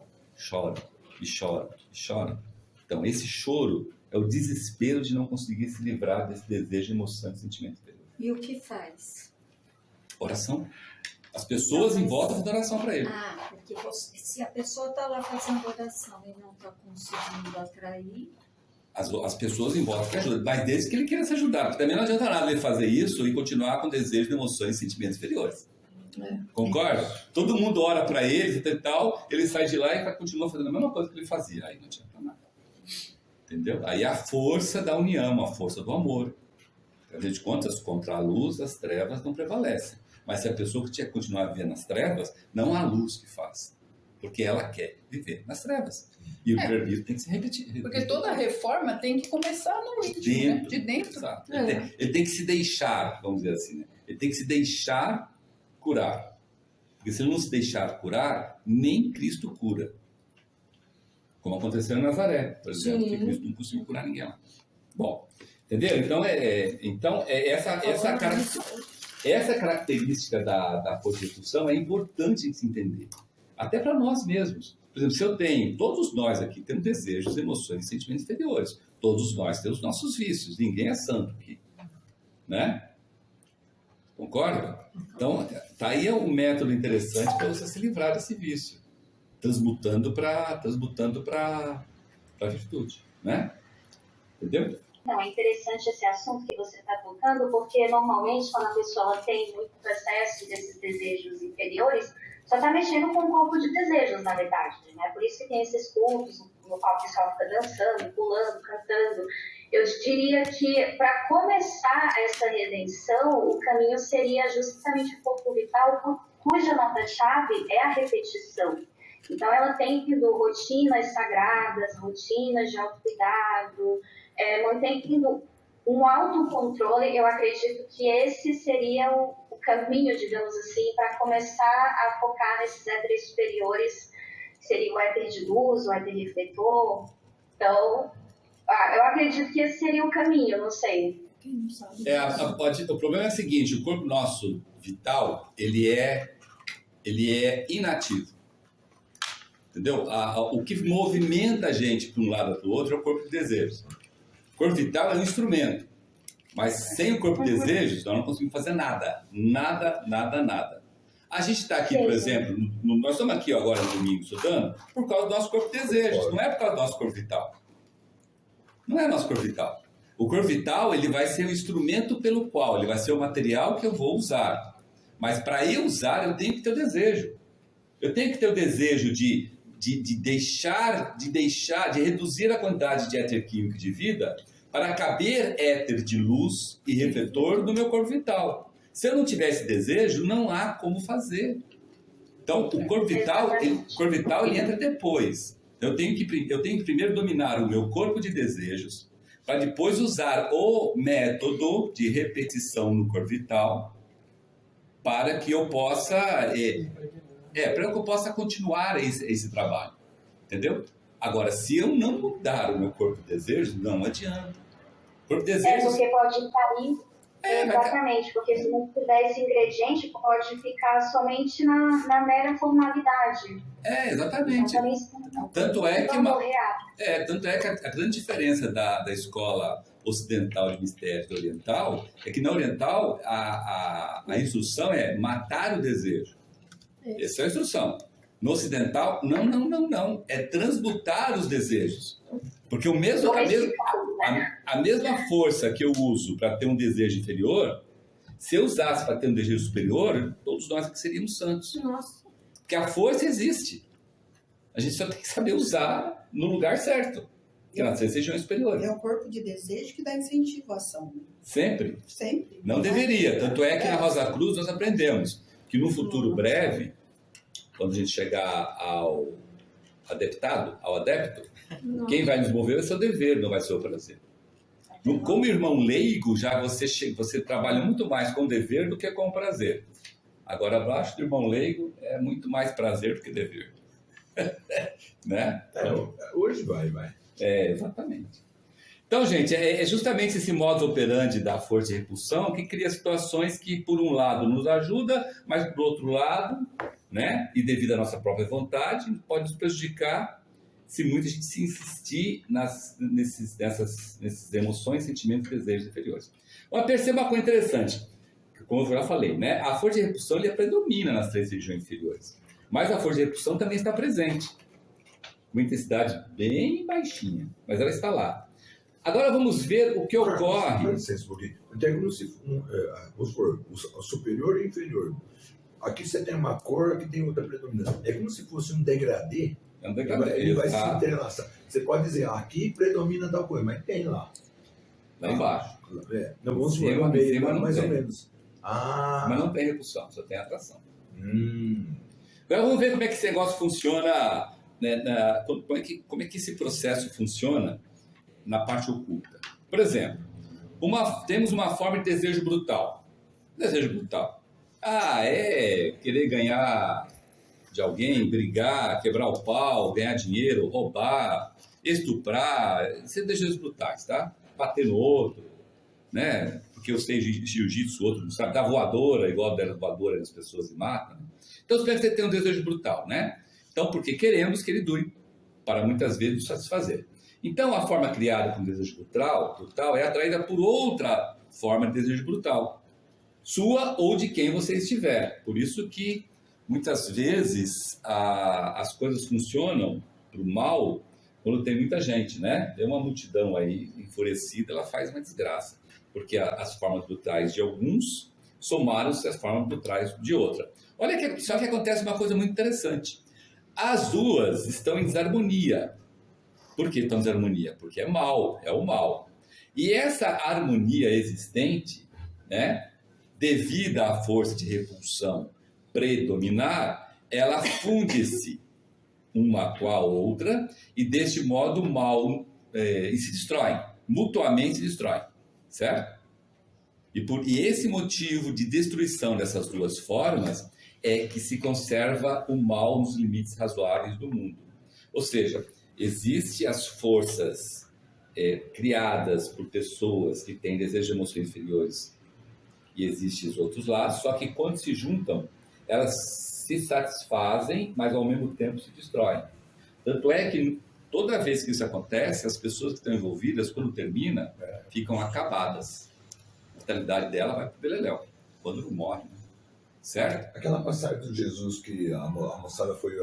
Então, esse choro é o desespero de não conseguir se livrar desse desejo, emoção e sentimento inferior. E o que faz? Oração. As pessoas em volta fazem oração para ele. Porque se a pessoa está lá fazendo oração e não está conseguindo atrair... As pessoas em volta que ajudam, mas desde que ele queira se ajudar. Porque também não adianta nada ele fazer isso e continuar com desejos, emoções e sentimentos inferiores. Concorda? Todo mundo ora para ele e tal, ele sai de lá e continua fazendo a mesma coisa que ele fazia. Aí não adianta nada. Entendeu? Aí a força da união, a força do amor. Afinal de contas, contra a luz, as trevas não prevalecem. Mas se a pessoa que quer continuar vivendo nas trevas, não há luz que faça. Porque ela quer viver nas trevas. E o livre-arbítrio tem que se repetir. Porque toda reforma tem que começar no íntimo, né? De dentro. Exato. Ele tem que se deixar, vamos dizer assim, né? Ele tem que se deixar curar. Porque se ele não se deixar curar, nem Cristo cura. Como aconteceu em Nazaré, por exemplo, que Cristo não conseguiu curar ninguém lá. Bom, entendeu? Então, essa característica da força é importante de se entender. Até para nós mesmos. Por exemplo, se eu tenho, todos nós aqui temos desejos, emoções e sentimentos inferiores. Todos nós temos nossos vícios. Ninguém é santo aqui. Né? Concorda? Então, tá aí um método interessante para você se livrar desse vício. Transmutando para a virtude. Né? Entendeu? Então, é interessante esse assunto que você está tocando, porque normalmente quando a pessoa tem muito processo desses desejos inferiores, só está mexendo com um corpo de desejos, na verdade, né? Por isso que tem esses cultos no qual o pessoal fica dançando, pulando, cantando. Eu diria que para começar essa redenção, o caminho seria justamente o corpo vital, cuja nota-chave é a repetição. Então, ela tem tido rotinas sagradas, rotinas de autocuidado, mantendo um autocontrole. Eu acredito que esse seria o caminho, digamos assim, para começar a focar nesses éteres superiores, que seria o éter de luz, o éter refletor. Então, eu acredito que esse seria o caminho, não sei. O problema é o seguinte, o corpo nosso vital, ele é inativo. Entendeu? O que movimenta a gente para um lado ou para o outro é o corpo de desejos. O corpo vital é um instrumento, mas sem o corpo de desejos nós não conseguimos fazer nada. Nada. A gente está aqui, por exemplo, nós estamos aqui agora no domingo estudando por causa do nosso corpo de desejos, não é por causa do nosso corpo vital. Não é nosso corpo vital. O corpo vital ele vai ser o instrumento pelo qual, ele vai ser o material que eu vou usar. Mas para eu usar, eu tenho que ter o desejo. Eu tenho que ter o desejo de reduzir a quantidade de éter químico de vida para caber éter de luz e refletor no meu corpo vital. Se eu não tiver esse desejo, não há como fazer. Então, o corpo vital ele entra depois. Eu tenho que primeiro dominar o meu corpo de desejos, para depois usar o método de repetição no corpo vital, para que eu possa continuar esse trabalho. Entendeu? Agora, se eu não mudar o meu corpo de desejos, não adianta. O corpo de desejos... Porque pode cair Exatamente, porque se não tiver esse ingrediente, pode ficar somente na mera formalidade. Exatamente. Então, Tanto é que tanto a grande diferença da escola ocidental de mistérios e oriental é que na oriental a instrução é matar o desejo. Essa é a instrução. No ocidental, não. É transmutar os desejos. Porque a mesma força que eu uso para ter um desejo inferior, se eu usasse para ter um desejo superior, todos nós que seríamos santos. Nossa. Porque a força existe. A gente só tem que saber usar no lugar certo, que é nas 6 regiões superiores. É o corpo de desejo que dá incentivo à ação. Sempre. Sempre. Não deveria. Tanto é que na Rosa Cruz nós aprendemos que no futuro breve, quando a gente chegar ao adepto, quem vai nos mover vai ser o dever, não vai ser o prazer. Como irmão leigo, já você trabalha muito mais com o dever do que com o prazer. Agora, abaixo do irmão leigo, é muito mais prazer do que dever. Né? Hoje vai. Exatamente. Então, gente, é justamente esse modo operandi da força de repulsão que cria situações que, por um lado, nos ajuda, mas, por outro lado, né, e devido à nossa própria vontade, pode nos prejudicar se muita gente se insistir nessas emoções, sentimentos e desejos inferiores. Mas perceba uma coisa interessante, como eu já falei, né, a força de repulsão ele predomina nas 3 regiões inferiores, mas a força de repulsão também está presente, com uma intensidade bem baixinha, mas ela está lá. Agora vamos ver o que ocorre. Dá licença um pouquinho. Vamos supor, o superior e o inferior. Aqui você tem uma cor, aqui tem outra predominância. É como se fosse um degradê. É um degradê. Ele vai se entrelaçar. Você pode dizer, aqui predomina tal coisa, mas tem lá. Lá embaixo. Não, vamos supor, mais ou menos. Mas não tem repulsão, só tem atração. Agora vamos ver como é que esse negócio funciona, né, como é que esse processo funciona na parte oculta. Por exemplo, temos uma forma de desejo brutal. Desejo brutal. Querer ganhar de alguém, brigar, quebrar o pau, ganhar dinheiro, roubar, estuprar, são desejos brutais, tá? Bater no outro, né? Porque eu sei jiu-jitsu, o outro não sabe, dar voadora, igual der voadora as pessoas e matam. Então, você deve ter um desejo brutal, né? Então, porque queremos que ele dure, para muitas vezes nos satisfazer. Então, a forma criada com desejo brutal é atraída por outra forma de desejo brutal, sua ou de quem você estiver. Por isso que, muitas vezes, as coisas funcionam para o mal quando tem muita gente, né? Tem uma multidão aí enfurecida, ela faz uma desgraça, porque as formas brutais de alguns somaram-se às formas brutais de outra. Só que acontece uma coisa muito interessante. As duas estão em desarmonia. Por que estão em desarmonia? Porque é o mal. E essa harmonia existente, né, devido à força de repulsão predominar, ela funde-se uma com a outra e, deste modo, o mal se destrói, mutuamente se destrói, certo? E esse motivo de destruição dessas duas formas é que se conserva o mal nos limites razoáveis do mundo. Ou seja, existem as forças criadas por pessoas que têm desejos de emoções inferiores e existem os outros lados, só que quando se juntam, elas se satisfazem, mas ao mesmo tempo se destroem. Tanto é que toda vez que isso acontece, as pessoas que estão envolvidas, quando termina, ficam acabadas. A mortalidade dela vai para o beleléu, quando não morre, né? Certo? Aquela passagem do Jesus que a moçada foi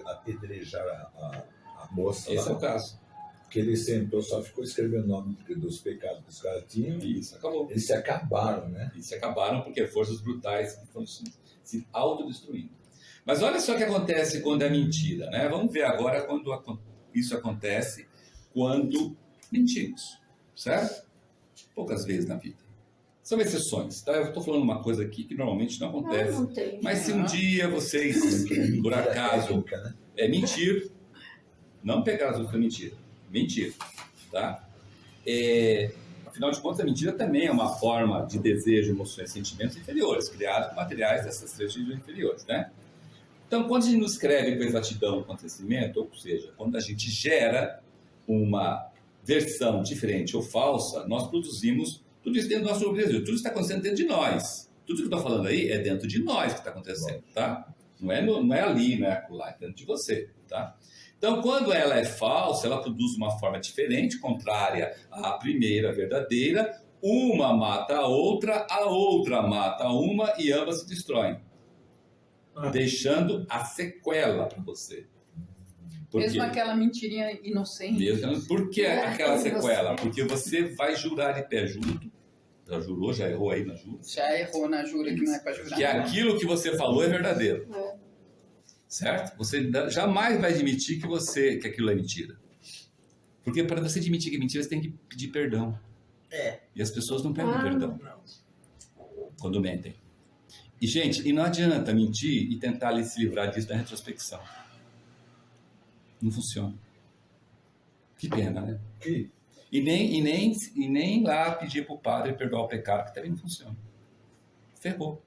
apedrejar a moça. Esse lá, é o caso. Que ele sentou, só ficou escrevendo o nome dos pecados que os caras tinham. Isso, acabou. Eles se acabaram, né? Eles se acabaram porque forças brutais estão se autodestruindo. Mas olha só o que acontece quando é mentira, né? Vamos ver agora quando isso acontece quando mentimos, certo? Poucas vezes na vida. São exceções, tá? Eu estou falando uma coisa aqui que normalmente não acontece. Não tem. Mas se um dia vocês, por acaso, mentir, não pegar as outras para mentir, mentir, tá? Afinal de contas, a mentira também é uma forma de desejo, emoções, sentimentos inferiores, criados com materiais dessas 3 regiões inferiores, né? Então, quando a gente não escreve com exatidão o acontecimento, ou seja, quando a gente gera uma versão diferente ou falsa, nós produzimos Tudo isso dentro do nosso grupo de desejo. Tudo isso está acontecendo dentro de nós. Tudo que eu estou falando aí é dentro de nós que está acontecendo, tá? Não é ali, não é acolá, é dentro de você, tá? Então, quando ela é falsa, ela produz uma forma diferente, contrária à primeira verdadeira. Uma mata a outra mata uma e ambas se destroem. Deixando a sequela para você. Por Mesmo quê? aquela mentirinha inocente. Por que aquela sequela? Porque você vai jurar de pé junto. Já jurou? Já errou aí na jura? Já errou na jura que não é para jurar. Que aquilo que você falou é verdadeiro. Certo? Você jamais vai admitir que aquilo é mentira. Porque para você admitir que é mentira, você tem que pedir perdão. E as pessoas não pedem perdão quando mentem. E, gente, não adianta mentir e tentar se livrar disso na retrospecção. Não funciona. Que pena, né? E nem lá pedir para o padre perdoar o pecado, que também não funciona. Ferrou.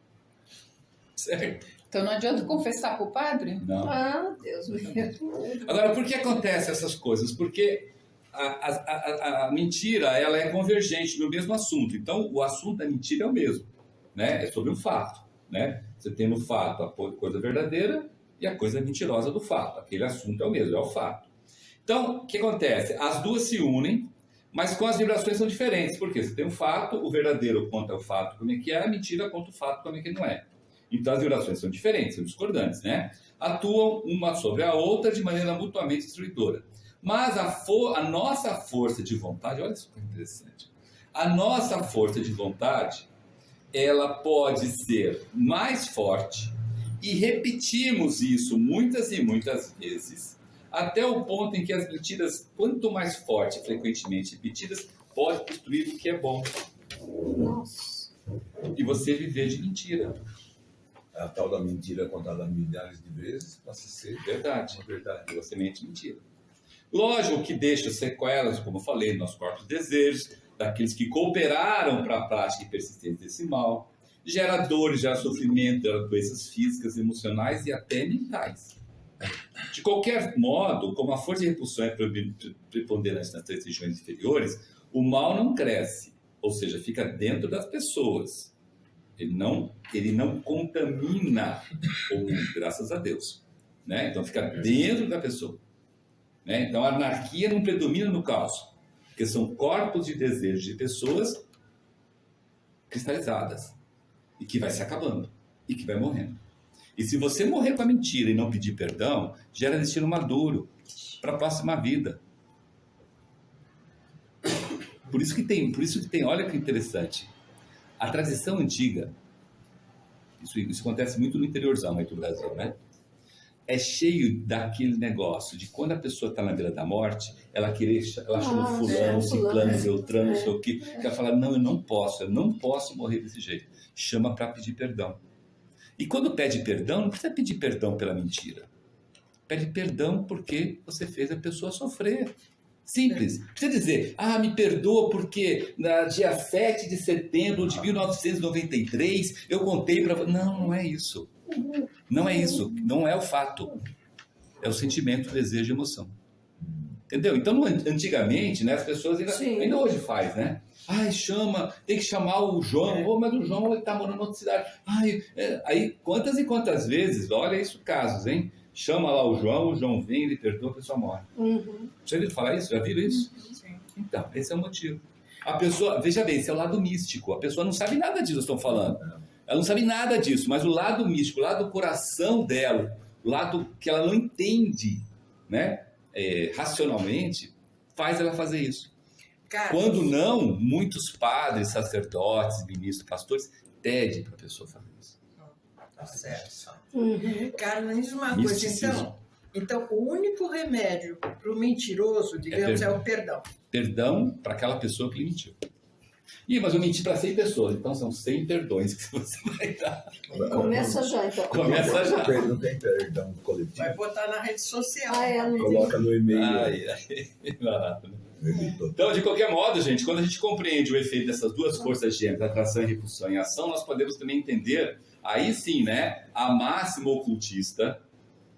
Certo? Então não adianta confessar para o padre? Não. Ah, Deus me livre. Agora, por que acontecem essas coisas? Porque a mentira, ela é convergente no mesmo assunto. Então, o assunto da mentira é o mesmo, né? É sobre um fato, né? Você tem no fato a coisa verdadeira e a coisa mentirosa do fato. Aquele assunto é o mesmo, é o fato. Então, o que acontece? As duas se unem, mas com as vibrações são diferentes. Por quê? Você tem um fato, o verdadeiro conta o fato como é que é, a mentira conta o fato como é que não é. Então, as vibrações são diferentes, são discordantes, né? Atuam uma sobre a outra de maneira mutuamente destruidora. Mas a nossa força de vontade, olha isso que interessante. A nossa força de vontade, ela pode ser mais forte, e repetimos isso muitas e muitas vezes, até o ponto em que as mentiras, quanto mais forte e frequentemente repetidas, pode destruir o que é bom. Nossa. E você viver de mentira. A tal da mentira contada milhares de vezes passa a ser Verdade. uma verdade. E você mente mentira. Lógico que deixa sequelas, como eu falei, nos corpos de desejos, daqueles que cooperaram para a prática e persistência desse mal, gera dores, gera sofrimento, gera doenças físicas, emocionais e até mentais. De qualquer modo, como a força de repulsão é preponderante nas 3 regiões inferiores, o mal não cresce, ou seja, fica dentro das pessoas. Ele não contamina o mundo, graças a Deus. Né? Então fica dentro da pessoa. Né? Então a anarquia não predomina no caos, porque são corpos de desejos de pessoas cristalizadas e que vai se acabando e que vai morrendo. E se você morrer com a mentira e não pedir perdão, gera destino maduro para a próxima vida. Por isso que tem, olha que interessante. A tradição antiga, isso acontece muito no interiorzão aí do Brasil, né? É cheio daquele negócio de quando a pessoa está na beira da morte, ela chama fulano, ciclano, beltrano, não sei o quê, que ela fala, não, eu não posso morrer desse jeito. Chama para pedir perdão. E quando pede perdão, não precisa pedir perdão pela mentira. Pede perdão porque você fez a pessoa sofrer. Simples. Precisa dizer, me perdoa porque no dia 7 de setembro de 1993 eu contei para... Não é isso. Não é isso. Não é o fato. É o sentimento, o desejo e a emoção. Entendeu? Então, antigamente, né, as pessoas ainda hoje faz, né? Tem que chamar o João. Mas o João está morando em outra cidade. Aí, quantas e quantas vezes, olha isso, casos, hein? Chama lá o João vem, ele perdoa, a pessoa morre. Já ouviram falar isso? Já viram isso? Sim. Então, esse é o motivo. A pessoa, veja bem, esse é o lado místico. A pessoa não sabe nada disso que estão falando. Ela não sabe nada disso, mas o lado místico, o lado do coração dela, o lado que ela não entende, né, racionalmente, faz ela fazer isso. Carlos, Quando não, muitos padres, sacerdotes, ministros, pastores, pedem para a pessoa fazer isso. tá certo. Uhum. Carlos, me diz uma coisa, Misticismo. então o único remédio para o mentiroso, digamos, é perdão. o perdão. Perdão para aquela pessoa que lhe mentiu. Mas eu menti para 100 pessoas, então são 100 perdões que você vai dar. Começa já, então. Começa já. Não tem perdão coletivo. Vai botar na rede social. Não Coloca no e-mail. Barato, né? No e-mail todo. Então, de qualquer modo, gente, quando a gente compreende o efeito dessas duas forças gêmeas, atração e repulsão em ação, nós podemos também entender, aí sim, né, a máxima ocultista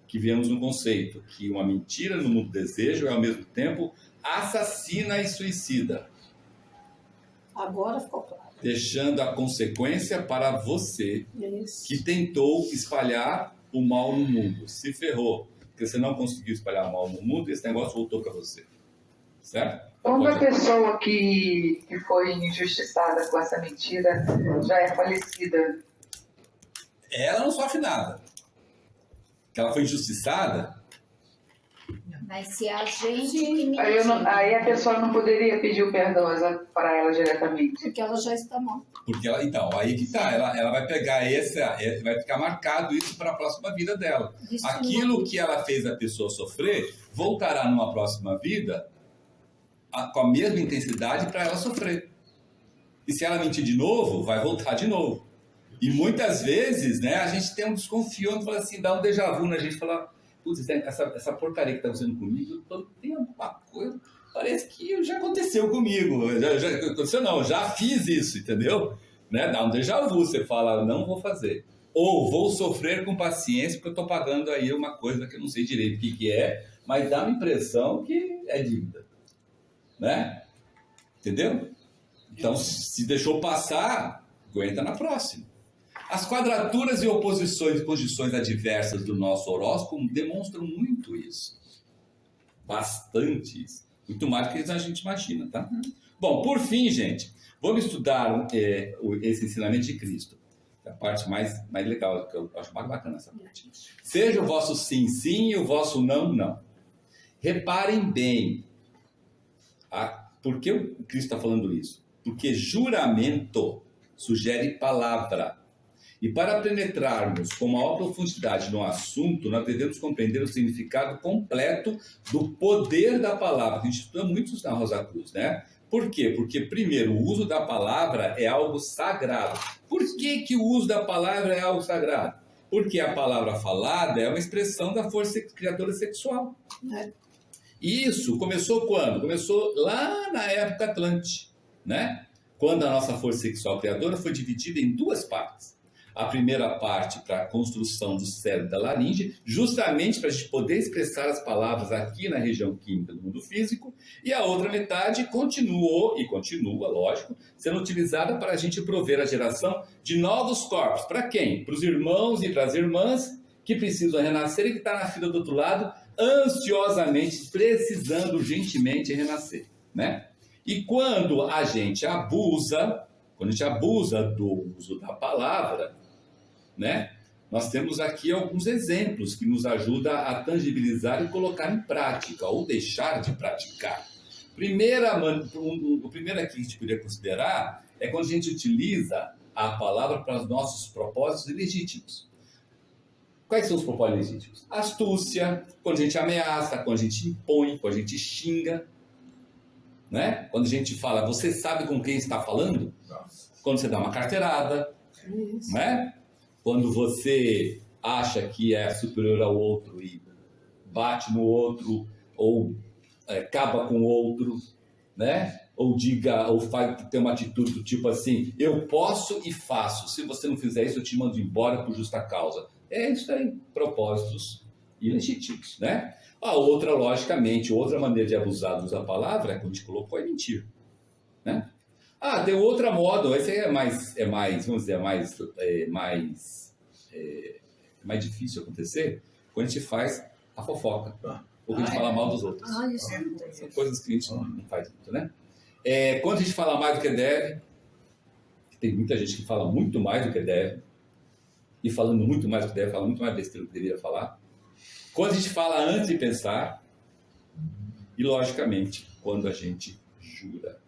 que vemos no conceito, que uma mentira no mundo do desejo é, ao mesmo tempo, assassina e suicida. Agora ficou claro. Deixando a consequência para você, Isso. que tentou espalhar o mal no mundo. Se ferrou, porque você não conseguiu espalhar o mal no mundo, esse negócio voltou para você. Certo? Quando a pessoa que foi injustiçada com essa mentira já é falecida, Ela não sofre nada. Que ela foi injustiçada, Mas se a gente que mentiu, aí a pessoa não poderia pedir o perdão para ela diretamente. Porque ela já está morta. porque ela, então, aí que tá, ela vai pegar vai ficar marcado isso para a próxima vida dela. Isso Aquilo que ela fez a pessoa sofrer, voltará numa próxima vida com a mesma intensidade para ela sofrer. E se ela mentir de novo, vai voltar de novo. E muitas vezes, né, a gente tem um desconfiando, fala assim, dá um déjà vu na gente, fala, putz, essa porcaria que está fazendo comigo, tem alguma coisa, parece que já aconteceu comigo. Já aconteceu não, já fiz isso, entendeu? Né? Dá um déjà vu, você fala, não vou fazer. Ou vou sofrer com paciência, porque eu estou pagando aí uma coisa que eu não sei direito o que é, mas dá uma impressão que é dívida. Né? Entendeu? Então, se deixou passar, aguenta na próxima. As quadraturas e oposições e condições adversas do nosso horóscopo demonstram muito isso. Bastante isso. Muito mais do que a gente imagina, tá? Bom, por fim, gente, vamos estudar esse ensinamento de Cristo. É a parte mais legal, que eu acho mais bacana essa parte. Seja o vosso sim, sim e o vosso não, não. Reparem bem. Por que o Cristo está falando isso? Porque juramento sugere palavra. E para penetrarmos com maior profundidade no assunto, nós devemos compreender o significado completo do poder da palavra. A gente estuda muito isso na Rosa Cruz, né? Por quê? Porque, primeiro, o uso da palavra é algo sagrado. Por que o uso da palavra é algo sagrado? Porque a palavra falada é uma expressão da força criadora sexual. Isso começou quando? Começou lá na época Atlante, né? Quando a nossa força sexual criadora foi dividida em duas partes. A primeira parte para a construção do cérebro da laringe, justamente para a gente poder expressar as palavras aqui na região química do mundo físico, e a outra metade continuou, e continua, lógico, sendo utilizada para a gente prover a geração de novos corpos. Para quem? Para os irmãos e para as irmãs que precisam renascer e que estão na fila do outro lado, ansiosamente, precisando urgentemente renascer, né? E quando a gente abusa do uso da palavra, né? Nós temos aqui alguns exemplos que nos ajudam a tangibilizar e colocar em prática, ou deixar de praticar. O primeiro aqui que a gente poderia considerar é quando a gente utiliza a palavra para os nossos propósitos ilegítimos. Quais são os propósitos legítimos? Astúcia, quando a gente ameaça, quando a gente impõe, quando a gente xinga, né? Quando a gente fala, você sabe com quem está falando? Quando você dá uma carteirada, né? Quando você acha que é superior ao outro e bate no outro, ou acaba com o outro, né? Ou tem uma atitude do tipo assim, eu posso e faço, se você não fizer isso eu te mando embora por justa causa. É isso aí, propósitos ilegítimos, né? A outra, logicamente, outra maneira de abusar do uso da palavra, como a gente colocou, é mentir, né? Tem outra moda, esse aí é mais, vamos dizer, mais difícil acontecer, quando a gente faz a fofoca, ou quando a gente fala mal dos outros. São coisas que a gente não faz muito, né? Quando a gente fala mais do que deve, tem muita gente que fala muito mais do que deve, e falando muito mais do que deve, fala muito mais besteira do que deveria falar. Quando a gente fala antes de pensar, e logicamente, quando a gente jura.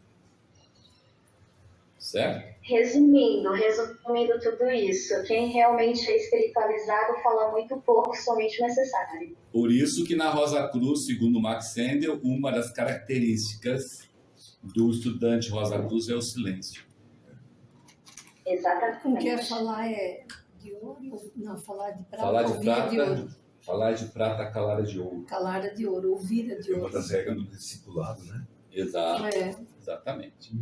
Certo? Resumindo tudo isso, quem realmente é espiritualizado fala muito pouco, somente o necessário. Por isso que na Rosa Cruz, segundo Max Sendel, uma das características do estudante Rosa Cruz é o silêncio. Exatamente. Como quer falar de ouro? Não, falar de prata. Falar de ouvir prata, de ouro. falar de prata, calada de ouro. Calada de ouro, ouvida de É uma ouro. das regras do discipulado, né? Exato. Exatamente.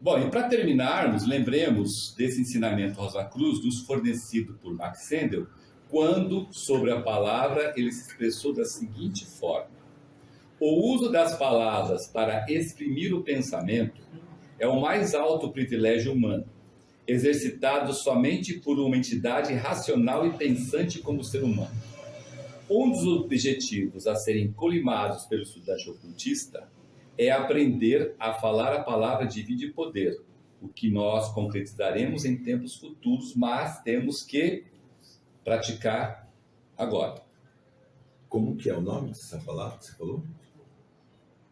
Bom, e para terminarmos, lembremos desse ensinamento Rosa Cruz nos fornecido por Max Sendel, quando, sobre a palavra, ele se expressou da seguinte forma: O uso das palavras para exprimir o pensamento é o mais alto privilégio humano, exercitado somente por uma entidade racional e pensante como o ser humano. Um dos objetivos a serem colimados pelo estudante ocultista é aprender a falar a palavra de vida e poder, o que nós concretizaremos em tempos futuros, mas temos que praticar agora. Como que é o nome dessa palavra que você falou?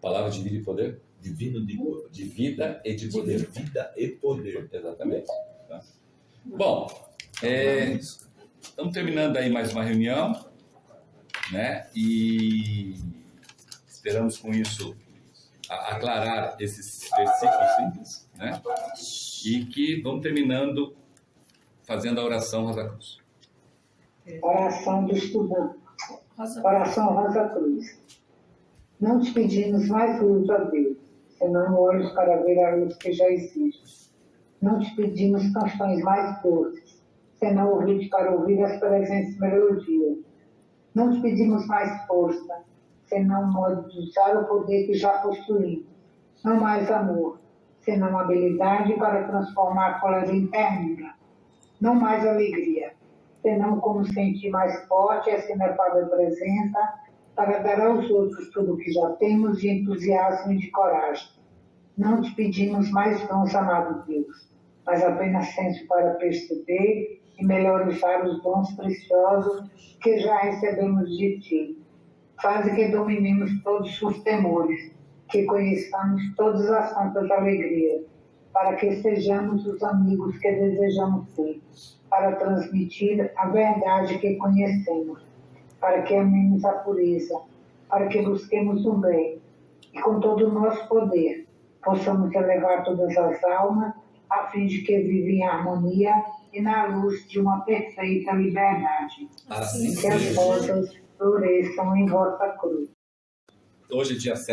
Palavra de vida e poder? Divino De vida e de poder. De vida e poder. Exatamente. Tá? Bom, estamos terminando aí mais uma reunião, né? E esperamos com isso aclarar esses versículos simples, né? E que vamos terminando fazendo a oração Rosa Cruz. Oração do estudante. Oração Rosa Cruz. Não te pedimos mais luz, ó Deus, senão olhos para ver a luz que já existe. Não te pedimos canções mais doces, senão ouvidos para ouvir as presentes melodias. Não te pedimos mais força, senão modo de usar o poder que já possuímos. Não mais amor, senão habilidade para transformar cólera em ternura. Não mais alegria, senão como sentir mais forte essa inefável presença para dar aos outros tudo o que já temos de entusiasmo e de coragem. Não te pedimos mais dons, amado Deus, mas apenas senso para perceber e melhor usar os dons preciosos que já recebemos de Ti. Faze que dominemos todos os temores, que conheçamos todas as santas alegrias, para que sejamos os amigos que desejamos ser, para transmitir a verdade que conhecemos, para que amemos a pureza, para que busquemos o bem, e com todo o nosso poder possamos elevar todas as almas, a fim de que vivem em harmonia e na luz de uma perfeita liberdade. Assim que as seja. rosas floresçam em vossa cruz. Hoje, dia 7